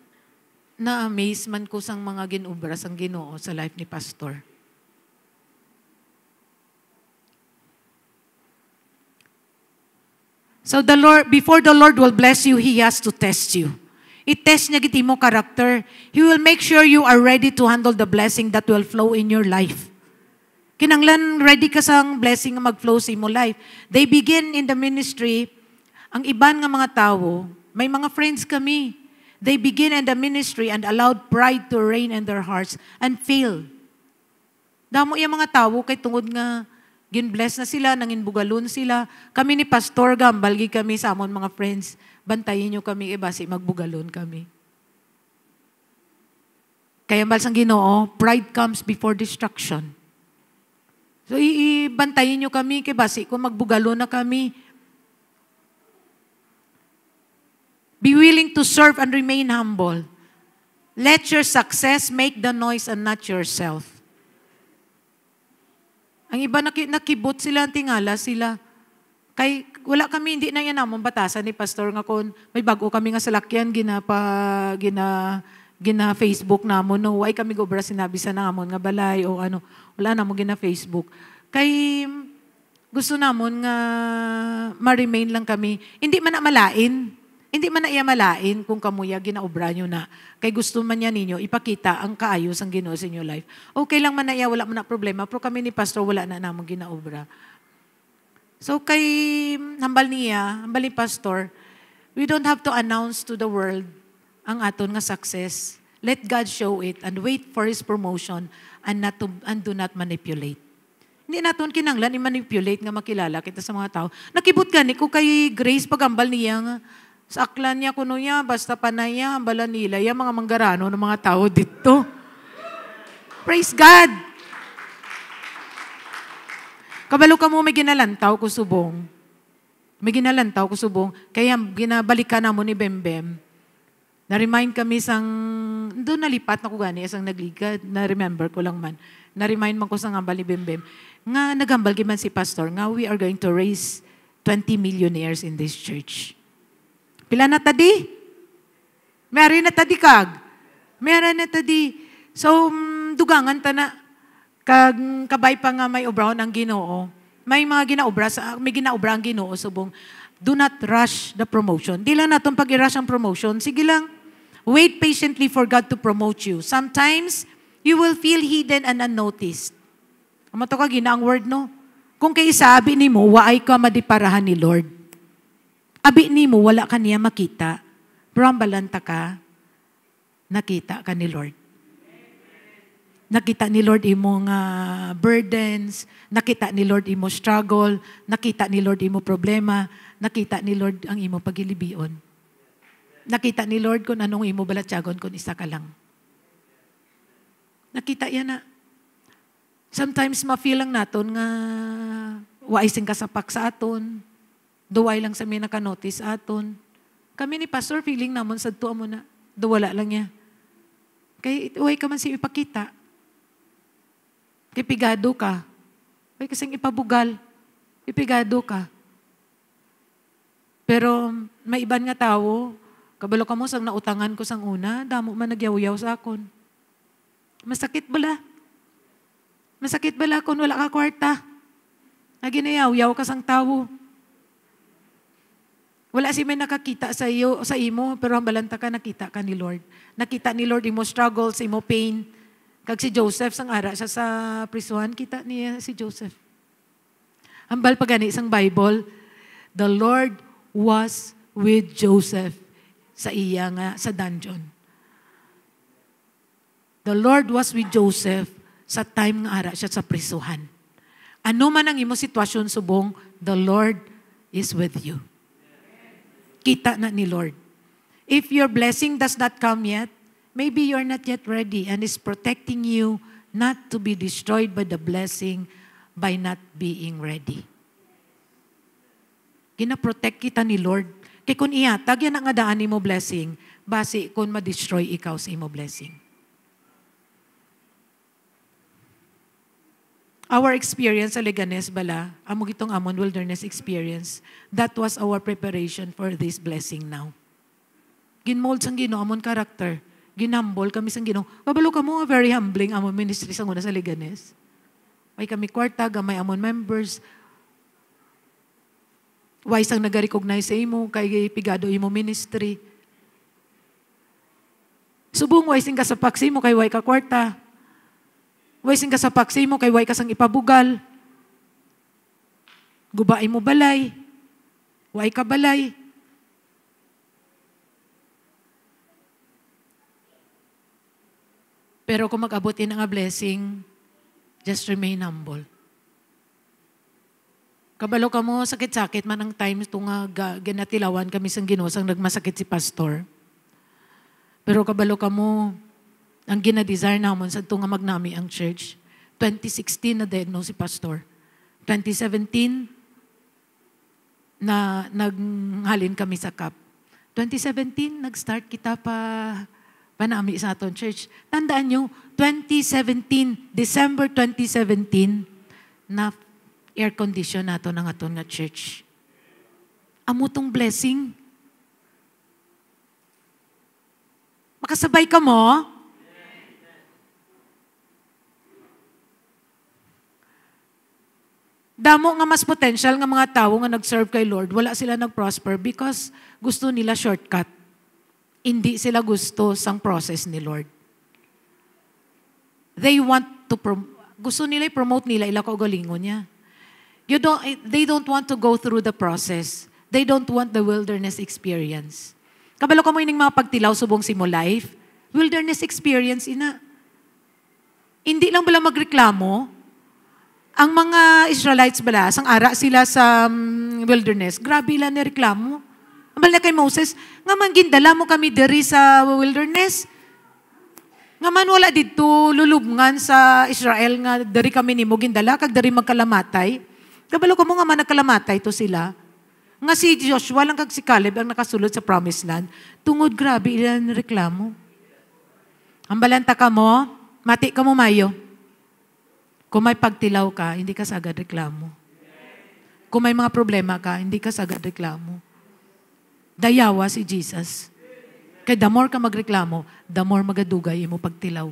amaze man ko sang mga ginubra sang Ginoo sa life ni pastor. So before the Lord will bless you, He has to test you. I-test niya giti mo character. He will make sure you are ready to handle the blessing that will flow in your life. Kinanglan ready ka sang blessing nga mag-flow sa imo life. They begin in the ministry. Ang iban nga mga tao, may mga friends kami. They begin in the ministry and allowed pride to reign in their hearts and fail. Damo yung mga tao kay tungod nga gin-bless na sila, nanginbugalon sila. Kami ni Pastor Gambalgi kami sa amon mga friends. Bantayin nyo kami, basi magbugalon kami. Kaya balsang Ginoo, pride comes before destruction. So, ibantayin nyo kami, basi kung magbugalon na kami. Be willing to serve and remain humble. Let your success make the noise and not yourself. Ang iba nakibot sila, tingala sila. Kay wala kami, hindi na yan namon batasan ni pastor nga kung may bago kami nga salakyan, gina Facebook namon, no, ay kami gobra sinabi sa namon nga balay o ano, wala namon gina Facebook. Kay gusto namon nga ma-remain lang kami. Hindi man na malain. Hindi man na iya malain kung kamuya ginaobra nyo na. Kay gusto man niya ninyo, ipakita ang kaayos ang Ginoo sa inyo life. Okay lang man na iya, wala man na problema. Pero kami ni pastor, wala na namon ginaobra. So kay hambal ni pastor, we don't have to announce to the world ang aton nga success. Let God show it and wait for His promotion and do not manipulate. Hindi naton kinanglan i-manipulate nga makilala kita sa mga tao. Nakibot gani ko kay Grace pagambal niya nga sa aklan niya kuno niya basta panaya hambalan nila yung mga manggarano ng mga tao dito. Praise God. Kabalo ka mo may ginalantaw ko subong. May ginalantaw ko subong. Kaya ginabalikan na mo ni Bembem. Na-remind kami sang, doon nalipat na ko gani, isang nagligad, na-remember ko lang man. Na-remind man ko sang hambal ni Bembem. Nga nagambal man si pastor, nga we are going to raise 20 millionaires in this church. Pila na tadi? Meron na tadi kag? Meron na tadi. So, dugangan ta na. Kag kabay pa nga may obraon ang Ginoo. May mga may ginaobra ang Ginoo subong. Do not rush the promotion. Di lang natong pag-i-rush ang promotion. Sige lang. Wait patiently for God to promote you. Sometimes, you will feel hidden and unnoticed. Amato ka, gina ang word, no? Kung kay sabi ni mo, waay ka madiparahan ni Lord. Abi ni mo, wala ka niya makita. Pero ang balanta ka, nakita ka ni Lord. Nakita ni Lord imong burdens, nakita ni Lord imo struggle, nakita ni Lord imo problema, nakita ni Lord ang imo pagilibion. Nakita ni Lord kung anong imo balatyagon kung isa ka lang. Nakita yan na. Sometimes ma-feel lang naton nga waising kasapak sa aton, duway lang sa may nakanotice aton. Kami ni Pastor, feeling namon sa tuwa mo na, duwala lang niya. Kaya uway ka man siya ipakita. Kaya pigado ka. Uway kasing ipabugal. Ipigado ka. Pero may iban nga tao, kabalo ka mo sang nautangan ko sang una, damo man nagyaw-yaw sa akon. Masakit bala. Masakit bala kung wala ka kwarta. Naginayaw-yaw ka sang tao. Wala si may nakakita sa iyo, sa imo, pero ang balanta ka, nakita ka ni Lord. Nakita ni Lord imo struggles, imo pain. Kag si Joseph, sang ara siya sa prisuhan, kita niya si Joseph. Ambal pagani sang Bible, the Lord was with Joseph sa iya nga, sa dungeon. The Lord was with Joseph sa time nga ara siya sa prisuhan. Ano man ang imo sitwasyon subong, the Lord is with you. Kita na ni Lord. If your blessing does not come yet, maybe you're not yet ready and is protecting you not to be destroyed by the blessing by not being ready. Gina-protect kita ni Lord. Kaya kung ihatag yan ang adaan ni mo blessing, base kung ma-destroy ikaw sa imo blessing. Our experience sa Leganes bala, amo gitong amon wilderness experience, that was our preparation for this blessing now. Ginmold sang Ginoo amon character, ginambol kami sang Ginoo. Kabalo ka mo, very humbling amon ministry sang una sa Leganes. May kami kwarta, gamay amon members. Why sang nag-recognize sa imo, kay pigado imo ministry. Subong why sing ka sa paksi mo, kay way ka kwarta. Way sing ka sa paksi mo, kay way ka sang ipabugal. Gubain mo balay. Way ka balay. Pero kung mag-abutin ang blessing, just remain humble. Kabalo ka mo, sakit-sakit man ang time ito nga ginatilawan kami sang Ginoo sang nagmasakit si pastor. Pero kabalo ka mo, ang gina-desire namon sa ito nga magnami ang church. 2016 na diagnose si pastor. 2017 na naghalin kami sa CAP. 2017 nag-start kita panami sa aton church. Tandaan nyo, 2017, December 2017 na air condition nato ng aton nga church. Amo tong blessing. Makasabay ka mo? Damo nga mas potential nga mga tao nga nag-serve kay Lord, wala sila nag-prosper because gusto nila shortcut. Hindi sila gusto sang process ni Lord. They want to, gusto nila i-promote nila, ila kaugalingon niya. They don't want to go through the process. They don't want the wilderness experience. Kabalo ka mo ining mga pagtilaw subong si mo life, wilderness experience ina. Hindi lang bala magreklamo. Ang mga Israelites bala, sang ara sila sa wilderness, grabe lang na reklamo. Ambal na kay Moses, nga man gindala mo kami diri sa wilderness. Nga man wala dito lulubngan sa Israel nga diri kami nimo gindala, kag diri magkalamatay. Kabalo ko mo nga man nagkalamatay to sila. Nga si Joshua lang kag si Caleb ang nakasulod sa promised land. Tungod grabe ilan reklamo. Ambalanta ka mo, mati ka mo mayo. Kung may pagtilaw ka, hindi ka sagad reklamo. Kung may mga problema ka, hindi ka sagad reklamo. Dayawa si Jesus. Kaya the more ka magreklamo, the more magadugay mo pagtilaw.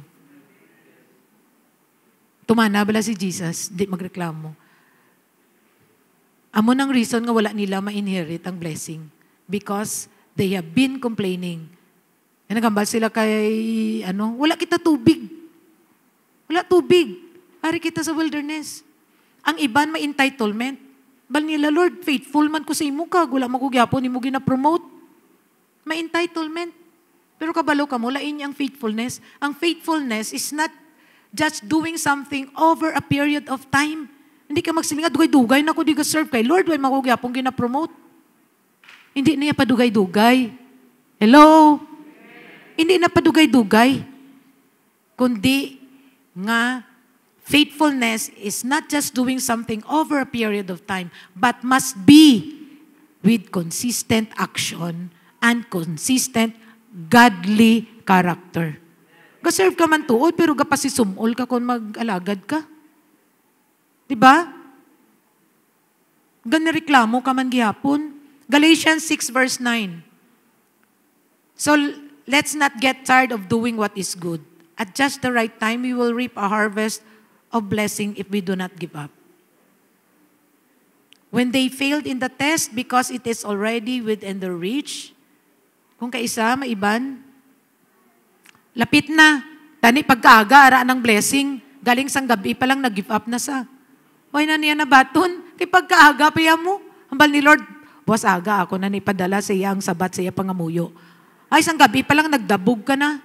Tumana bala si Jesus, hindi magreklamo. Amo nang reason nga wala nila ma-inherit ang blessing. Because they have been complaining. Nagambal sila kay, wala kita tubig. Wala tubig. Ari kita sa wilderness. Ang iban may entitlement. Bal nila, Lord, faithful man ko sa imo ka, wala mo ko gyapon, imo gina-promote. May entitlement. Pero kabalo ka mo, lain niya ang faithfulness. Ang faithfulness is not just doing something over a period of time. Hindi ka magsilinga, dugay-dugay na ko di ka serve kay Lord, why mo ko gyapon gina-promote. Hindi niya padugay-dugay. Hello? Hindi na padugay-dugay. Kundi nga, faithfulness is not just doing something over a period of time, but must be with consistent action and consistent godly character. Gaserve ka man tuod, pero gapasisumol ka kung mag-alagad ka. Diba? Ganreklamo ka man gihapon. Galatians 6 verse 9. So, let's not get tired of doing what is good. At just the right time, we will reap a harvest of blessing if we do not give up. When they failed in the test because it is already within their reach, kung kaisa, maiban, lapit na, tani pagkaaga, ara ng blessing, galing sang gabi pa lang, nag-give up na sa. Why na niya nabaton? Ti pagkaaga, paya mo. Hambal ni Lord, buwas aga, ako na nipadala sa iya ang sabat sa iya pangamuyo. Ay, sang gabi pa lang, nagdabog ka na.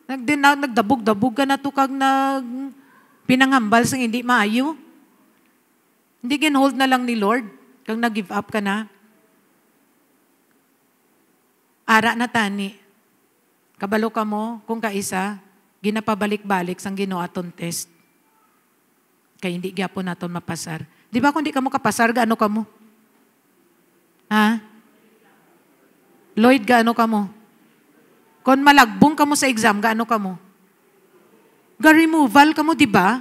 Nagdabog-dabog ka na to kag pinanghambal sang hindi maayo. Hindi ginhold na lang ni Lord kag nag-give up ka na. Ara na tani. Kabalo ka mo kung kaisa, ginapabalik-balik sang Ginoo aton test. Kay hindi gyapon naton mapasar. Di ba kung di ka mo kapasar, gaano ka mo? Ha? Lloyd, gaano ka mo? Kung malagbong ka mo sa exam, gaano ka mo? Ga-removal ka mo, di ba?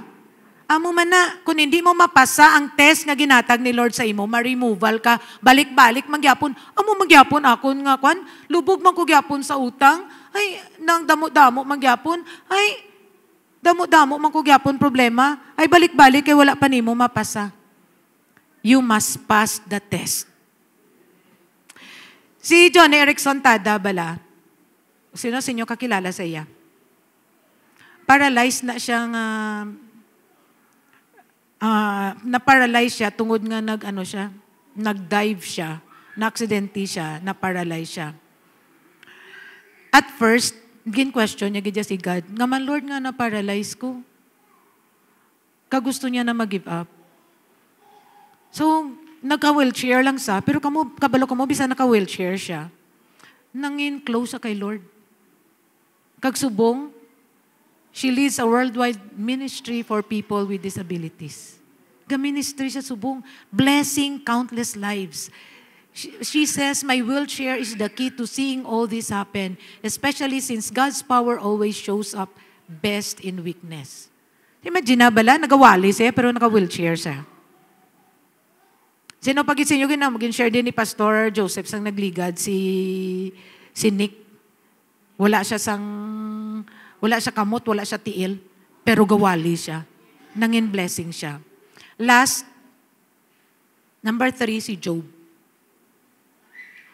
Amo man na, kung hindi mo mapasa ang test nga ginatag ni Lord sa imo, ma-removal ka, balik-balik, magyapon. Amo magyapon akon nga kwan, lubog man ko gyapon sa utang, ay, nang damo-damo magyapon, ay, damo-damo man ko gyapon problema, ay balik-balik kay wala pa nimo mapasa. You must pass the test. Si John Erickson Tada bala, sino sa inyo kakilala sa iya? Paralyzed na siya nga, na-paralyze siya tungod nga nag-dive siya, na-accidente siya, na-paralyze siya. At first, gin-question niya gidya si God, nga man Lord nga na-paralyze ko. Kagusto niya na mag-give up. So, nagka-wheelchair lang sa, pero kabalo ka mo, bisa naka-wheelchair siya. Nangin close sa kay Lord. Kagsubong, she leads a worldwide ministry for people with disabilities. Ga-ministry siya subong, blessing countless lives. She says, my wheelchair is the key to seeing all this happen, especially since God's power always shows up best in weakness. Imagine na bala, nagawali siya, pero naka-wheelchair siya. Sino pag-isin nyo mag-share din ni Pastor Joseph sang nagligad, si Nick. Wala siya kamot, wala siya tiil, pero gawali siya. Nangin blessing siya. Last, number 3, si Job.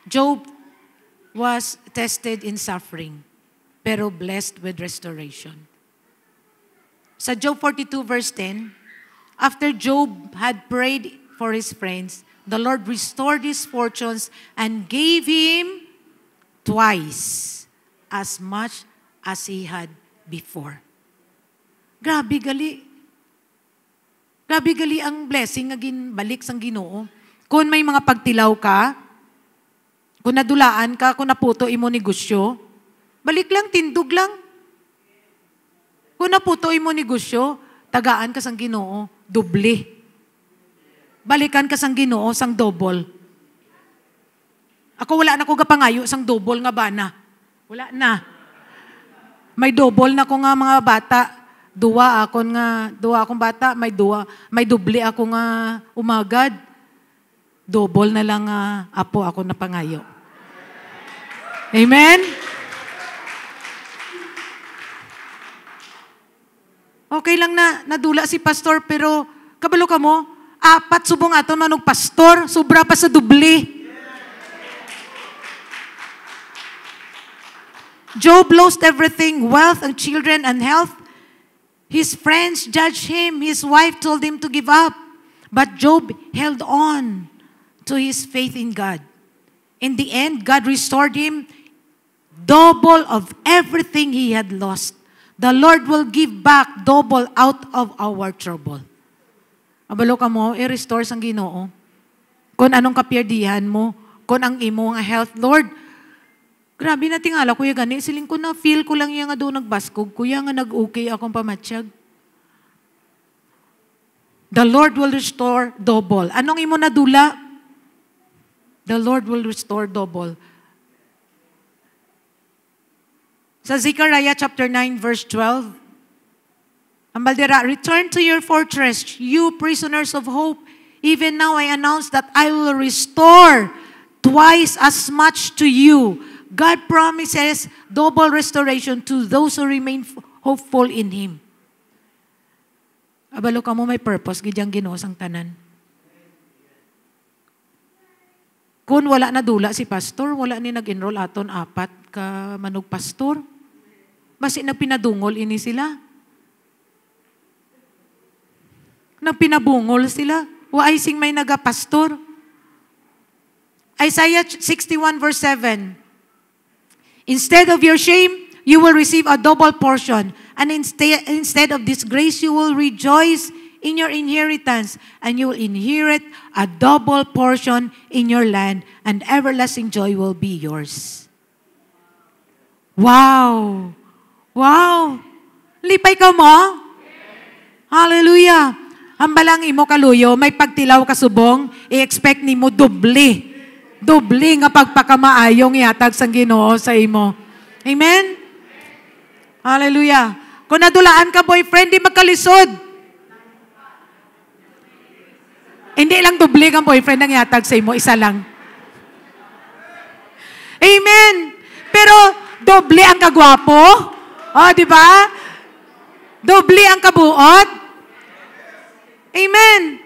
Job was tested in suffering, pero blessed with restoration. Sa Job 42 verse 10, after Job had prayed for his friends, the Lord restored his fortunes and gave him twice as much as he had before. Grabe gali. Grabe gali ang blessing nga ginbalik sang Ginoo. Kung may mga pagtilaw ka, kung nadulaan ka, kung naputo imo negosyo, balik lang, tindog lang. Kung naputo imo negosyo, tagaan ka sang Ginoo, doble. Balikan ka sang Ginoo, sang double. Ako wala na ko gapangayo sang double nga bana. Wala na. May double na ko nga mga bata. Dua akong bata, may doble ako nga umagad. Double na lang apo ako na pangayo. Amen? Okay lang na nadula si pastor, pero kabalo ka mo, 4 subong ato manog pastor, sobra pa sa doble. Job lost everything, wealth and children and health. His friends judged him. His wife told him to give up. But Job held on to his faith in God. In the end, God restored him double of everything he had lost. The Lord will give back double out of our trouble. Abalo ka mo, i-restore sang Ginoo. Kung anong kapierdihan mo, kung ang imo nga health, Lord, grabe na tingala, kuya gani, siling ko na, feel ko lang yung nga doon nagbaskog, kuya nga nag-okay akong pamatsyag. The Lord will restore double. Anong imo na dula? The Lord will restore double. Sa Zechariah chapter 9 verse 12, ang baldera, return to your fortress, you prisoners of hope. Even now I announce that I will restore twice as much to you. God promises double restoration to those who remain hopeful in Him. Abalo ka mo may purpose, gidyang Ginoo sang tanan. Kung wala na dula si pastor, wala ni nag-enroll aton 4 ka manog pastor. Basi nagpinadungol ini sila. Nagpinabungol sila. Wa ay sing may nagapastor. Isaiah 61 verse 7. Instead of your shame, you will receive a double portion. And instead of disgrace, you will rejoice in your inheritance. And you will inherit a double portion in your land. And everlasting joy will be yours. Wow! Wow! Lipay ka mo? Hallelujah! Ang balang imo kaluyo, may pagtilaw kasubong, i-expect ni mo doble. Doble nga pagpakamaayong iatag sang Ginoo sa imo. Amen? Hallelujah! Kung nadulaan ka, boyfriend, di magkalisod. Hindi lang doble ang boyfriend ang iatag sa imo, isa lang. Amen! Pero, doble ang kagwapo. Oh, di ba? Doble ang kabuot. Amen.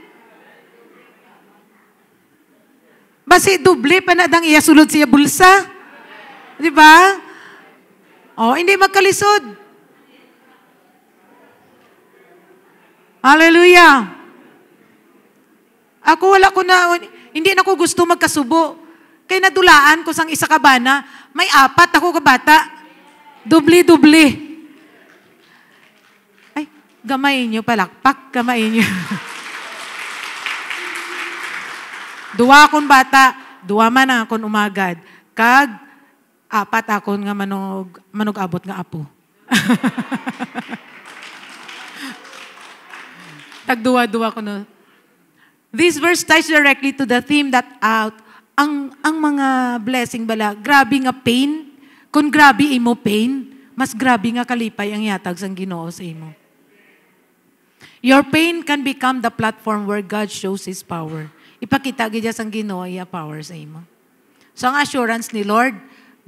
Basi doble pa na dang iya sulod siya bulsa. Di ba? Oh, hindi magkalisod. Hallelujah. Ako wala ko na, hindi na ko gusto magkasubo. Kaya nadulaan ko sang isa ka bana, may 4 ako ka bata. Dubli-dubli. Ay, gamayin nyo, palakpak, gamayin nyo. 2 akong bata, 2 man akong umagad. Kag, 4 akong nga manog abot nga apo. Tag-2 ko no. This verse ties directly to the theme that ang mga blessing bala, grabe nga pain. Kung grabe imo pain, mas grabe nga kalipay ang yatag sang Ginoo sa imo. Your pain can become the platform where God shows His power. Ipakita gid sang Ginoo iya power sa imo. So ang assurance ni Lord,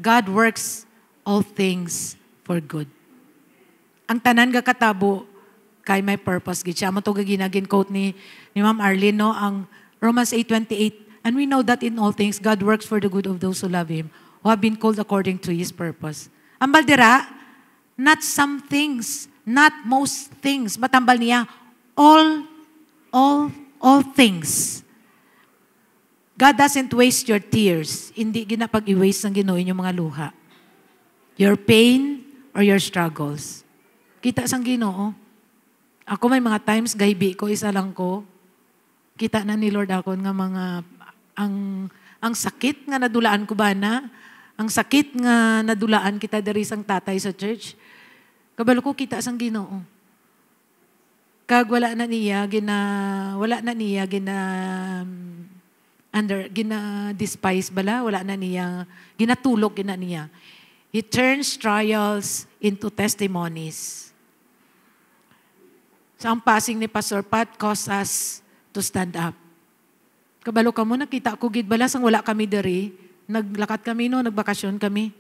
God works all things for good. Ang tanan nga katabo kay may purpose gid siya. Mo to ginagin quote ni Ma'am Arlene no, ang Romans 8:28. And we know that in all things God works for the good of those who love Him, who have been called according to His purpose. Ang baldira, not some things, not most things, matambal niya, all things. God doesn't waste your tears. Hindi ginapag-i-waste ng Ginoo inyong mga luha. Your pain or your struggles. Kita sang Ginoo. Ako may mga times, gaybi ko, isa lang ko. Kita na ni Lord ako nga mga, ang sakit nga nadulaan ko ba na, ang sakit nga nadulaan kita dari sang tatay sa church. Kabalo ko kita sang Ginoo. Kag wala na niya despise bala, wala na niya ginatulog niya. He turns trials into testimonies. So ang passing ni Pastor Pat caused us to stand up. Kabalo ka mo, nakita ko gid bala sang wala kami diri. Naglakat kami no, nagbakasyon kami.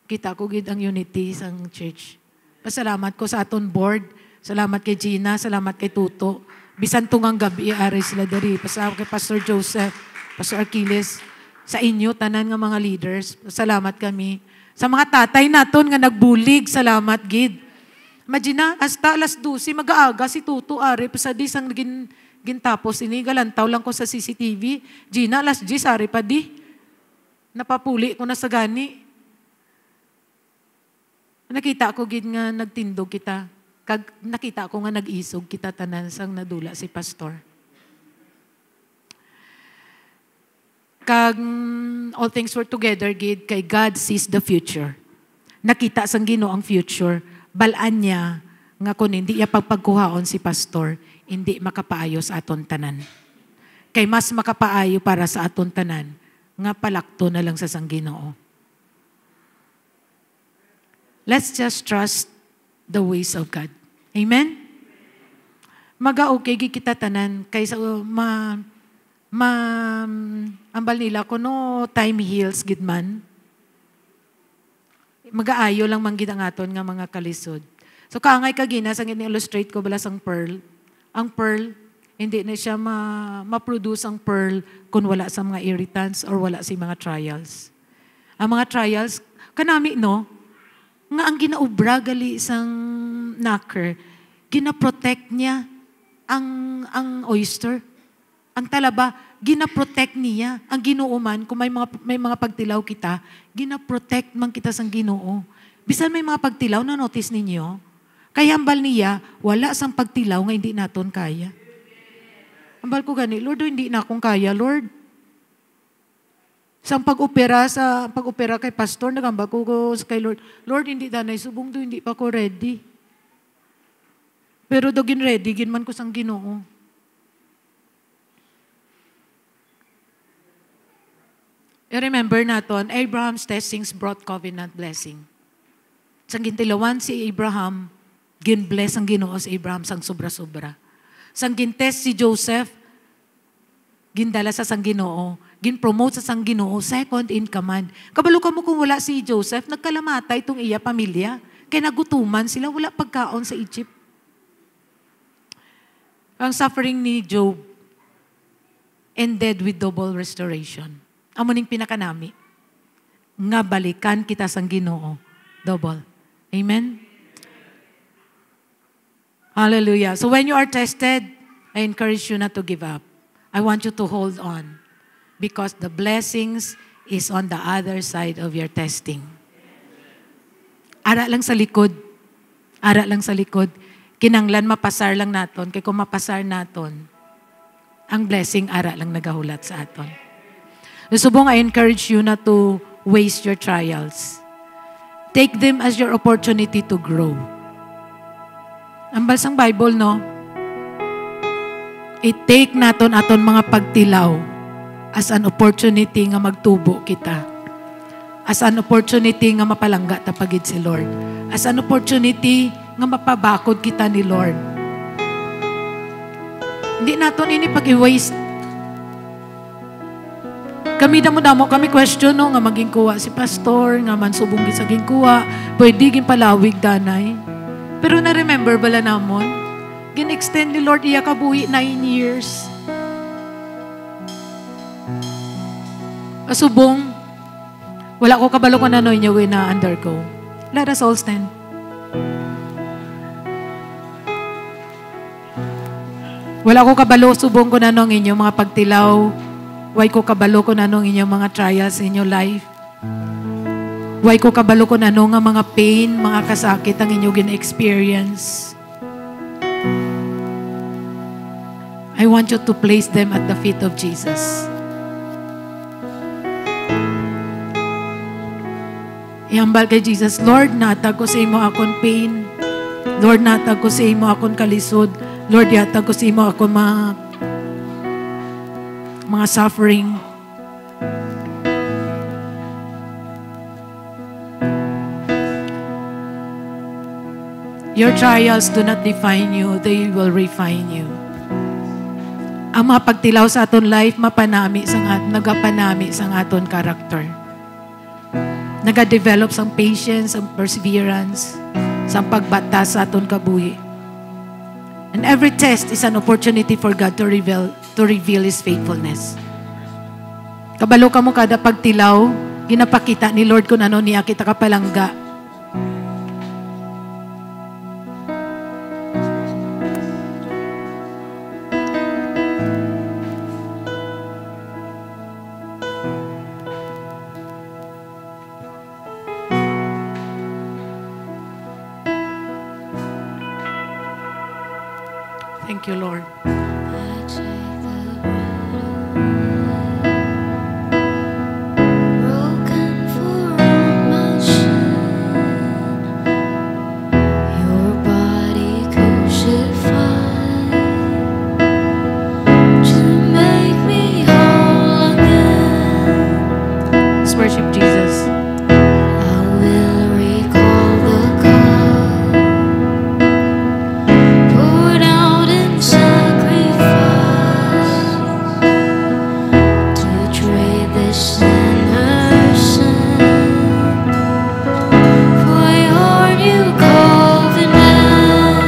Kita ko gid ang unity sang church. Pasalamat ko sa aton board. Salamat kay Gina, salamat kay Tuto. Bisan tungang gabi ari sila diri. Pasalamat kay Pastor Joseph, Pastor Achilles, sa inyo tanan nga mga leaders. Salamat kami. Sa mga tatay naton nga nagbulig, salamat gid. Imagine na, hasta alas 12, mag-aaga si Tuto, ari, pa sa disang gintapos, galantaw lang ko sa CCTV. Gina, alas 10, ari pa di. Napapuli ko na sa gani. Nakita ko gid nga nagtindog kita. Nakita ko nga nag-isog kita tanan sang nadula si pastor. Kag all things were together gid kay God sees the future. Nakita sang Ginoo ang future. Balaan niya nga kun hindi iya pagpagkuhaon si pastor, hindi makapaayo sa aton tanan. Kay mas makapaayo para sa aton tanan nga palakto na lang sa sang Ginoo. Let's just trust the ways of God. Amen? Maga-okay kita tanan kaysa ambal nila kuno time heals gid man. Mag-aayo lang manggid ang aton nga mga kalisod. So kaangay kagina sang ini-illustrate ko bala sang pearl. Ang pearl hindi na siya ma-produce ang pearl kung wala sa mga irritants or wala sa mga trials. Ang mga trials kanami no nga ang ginaubra gali isang knacker, gina-protect niya ang oyster. Ang talaba, gina-protect niya. Ang Ginoo man, kung may mga pagtilaw kita, gina-protect man kita sang Ginoo. Bisan may mga pagtilaw, na-notice ninyo? Kaya hambal niya, wala sang pagtilaw nga hindi naton kaya. Hambal ko gani, Lord, hindi na akong kaya, Lord. Sa pag-opera kay pastor, nagambal ko kay Lord, Lord, hindi danay subong do, hindi pa ko ready. Pero dogin ready, ginman ko sang Ginoo. I-remember naton, Abraham's testings brought covenant blessing. Sang gintilawan si Abraham, gin-bless ang Ginoo si Abraham sang sobra-sobra. Sang gintest si Joseph, gindala sa sang Ginoo, gin-promote sa sang Ginoo, second in command. Kabalo ka mo kung wala si Joseph, nagkalamatay itong iya pamilya, kaya nagutuman sila, wala pagkaon sa Egypt. Ang suffering ni Job ended with double restoration. Amo ning pinakanami nga balikan kita sang Ginoo double. Amen? Hallelujah. So when you are tested, I encourage you not to give up. I want you to hold on because the blessings is on the other side of your testing. Ara lang sa likod. Ara lang sa likod. Kinanglan mapasar lang naton. Kaya kung mapasar naton, ang blessing ara lang nagahulat sa aton. Subong, I encourage you not to waste your trials. Take them as your opportunity to grow. Ang balsang Bible, no? I-take naton aton mga pagtilaw as an opportunity nga magtubo kita. As an opportunity nga mapalangga tapagid si Lord. As an opportunity nga mapabakod kita ni Lord. Hindi naton ini pag-i-waste. Kami damo-damo, kami question no, nga maging kuha si pastor, nga man subong sa kuha, pwede gin palawig danay. Pero na-remember bala namon, gin-extend ni Lord iya kabuhi 9 years. Asubong, wala ko kabalo ko na no inyo na undergo. Let us all stand. Wala ko kabalo, subong ko na no inyo mga pagtilaw. Why ko kabalo ko na nung inyong mga trials in your life? Why ko kabalo ko na nung mga pain, mga kasakit ang inyong gina-experience? I want you to place them at the feet of Jesus. Ihambal kay Jesus, Lord, natag ko sa imo akong pain. Lord, natag ko sa imo akong kalisod. Lord, yatag ko sa imo akong mga suffering. Your trials do not define you, they will refine you. Ang mga pagtilaw sa aton life, nagapanami sa aton character. Nagadevelop sang patience, sang perseverance, sang pagbata sa aton kabuhi. And every test is an opportunity for God to reveal His faithfulness. Kabalo ka mo kada pagtilaw, ginapakita ni Lord kung ano niya kita kapalangga. Thank you, Lord. Worship Jesus. I will recall the cup poured out in sacrifice to trade this sinner's sin for your new covenant.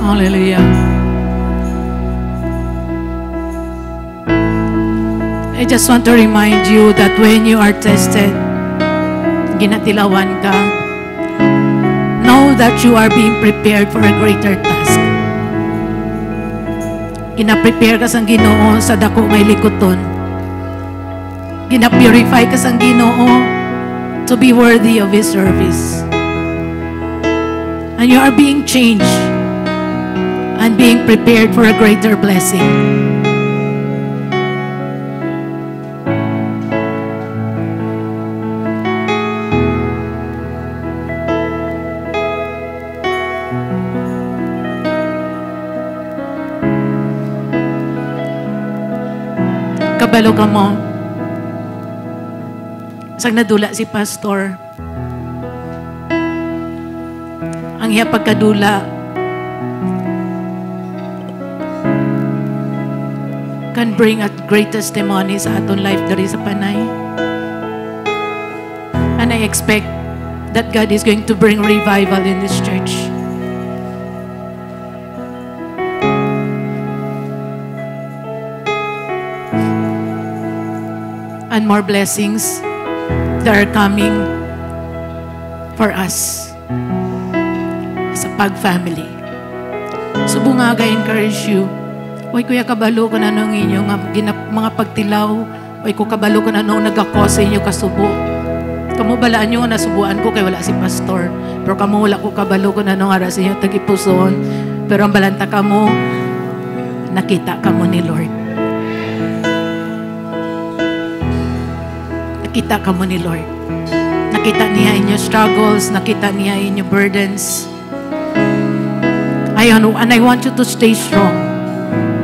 Hallelujah. I just want to remind you that when you are tested, ginatilawan ka, know that you are being prepared for a greater task. Gina-prepare ka sang Ginoo sa dako ngay likuton. Gina-purify ka sang Ginoo to be worthy of His service. And you are being changed and being prepared for a greater blessing. Kabalo ka mo. Sang nadula si pastor. Ang iya pagkadula can bring a great testimony sa aton life diri sa Panay. And I expect that God is going to bring revival in this church. And more blessings that are coming for us as a Pag family. So bunga, I encourage you. Way kuya kabalo ko na nung inyo mga pagtilaw. Way ko kabalo ko na nung nagako sa inyo kasubo. Kamu balaan nyo nga nasubuan ko kay wala si pastor. Pero kamu wala ko kabalo ko na nung ara sa inyo tagipuson. Pero ang balanta kamo, nakita kamo ni Lord. Nakita ka mo ni Lord. Nakita niya inyo struggles, nakita niya inyo burdens. And I want you to stay strong.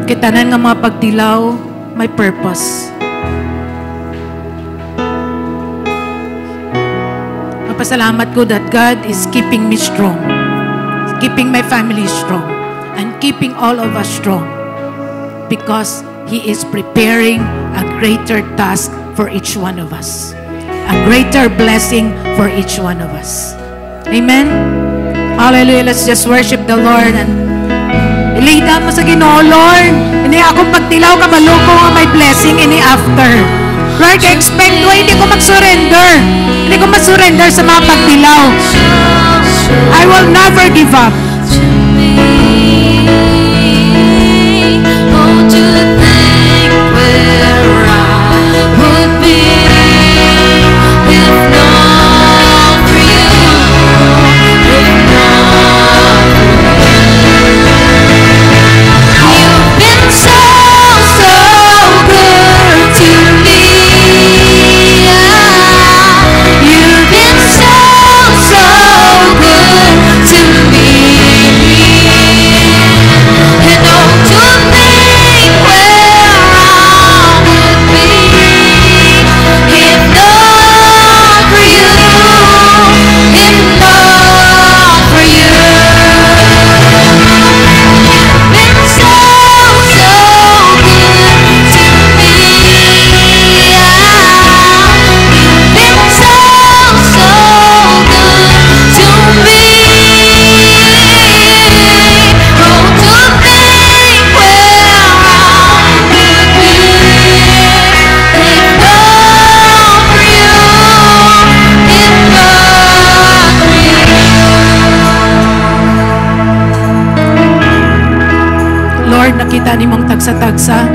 Kitanan nga mga pagtilaw, may purpose. Mapasalamat ko that God is keeping me strong. Keeping my family strong. And keeping all of us strong. Because He is preparing a greater task for each one of us. A greater blessing for each one of us. Amen? Hallelujah. Let's just worship the Lord and ilay down mo sa Ginoo, Lord. Hindi akong pagtilaw ka maloko nga may blessing ini after. Lord, I-expect ko, hindi ko mag-surrender. Hindi ko mag-surrender sa mga pagtilaw. I will never give up. To me Lord, nakita ni mong tagsa-tagsa.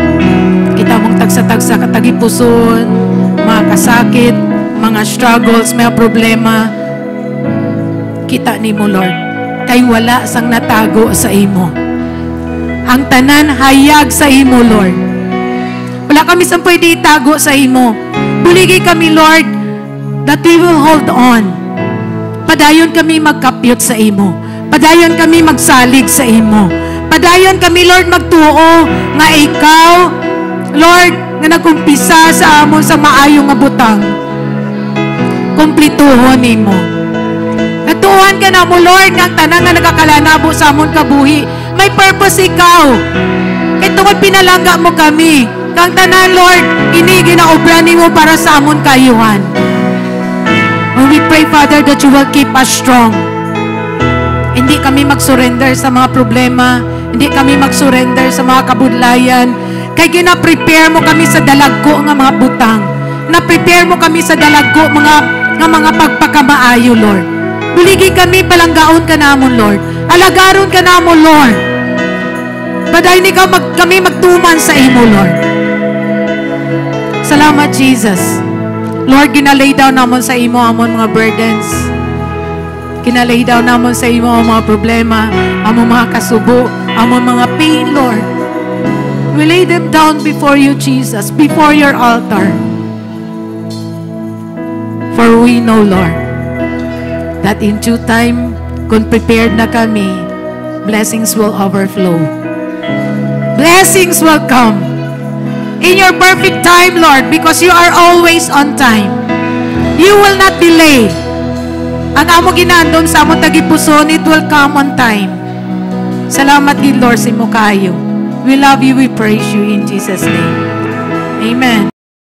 Kita mong tagsa-tagsa katagipuson, mga kasakit, mga struggles, mga problema. Kita ni mo, Lord, kay wala sang natago sa imo. Ang tanan hayag sa imo, Lord. Wala kami sang pwede itago sa imo. Buligi kami, Lord, that we will hold on. Padayon kami magkapyot sa imo. Padayon kami magsalig sa imo. Padayon kami, Lord, magtuo nga ikaw, Lord, nga nagkumpisa sa amon sa maayong nga butang. Kumplituhon nimo. Natuhan ka na mo, Lord, nga tanan nga nagakalanabo sa amon kabuhi. May purpose ikaw. Kaya tungkol pinalangga mo kami. Kang tanan, Lord, ini ginaobra nimo para sa amon kayuhan. And we pray, Father, that you will keep us strong. Hindi kami mag-surrender sa mga problema. Hindi kami mag-surrender sa mga kabudlayan. Kaya gina-prepare mo kami sa dalagko nga mga butang. Na-prepare mo kami sa dalagko mga pagpakamaayo, Lord. Buligi kami, palanggaon ka namon, Lord. Alagaron ka namon, Lord. Baday ni kami magtuman sa imo, Lord. Salamat, Jesus. Lord, ginalay down namon sa imo amon mga burdens. Ginalay down namon sa imo ang mga problema, among mga kasubo, among mga pain, Lord. We lay them down before you, Jesus, before your altar. For we know, Lord, that in due time, kung prepared na kami, blessings will overflow. Blessings will come. In your perfect time, Lord, because you are always on time. You will not delay. Ang amo ginandon sa among tagipuson, it will come on time. Salamat din, Lord, sa imo kayo. We love you, we praise you in Jesus' name. Amen.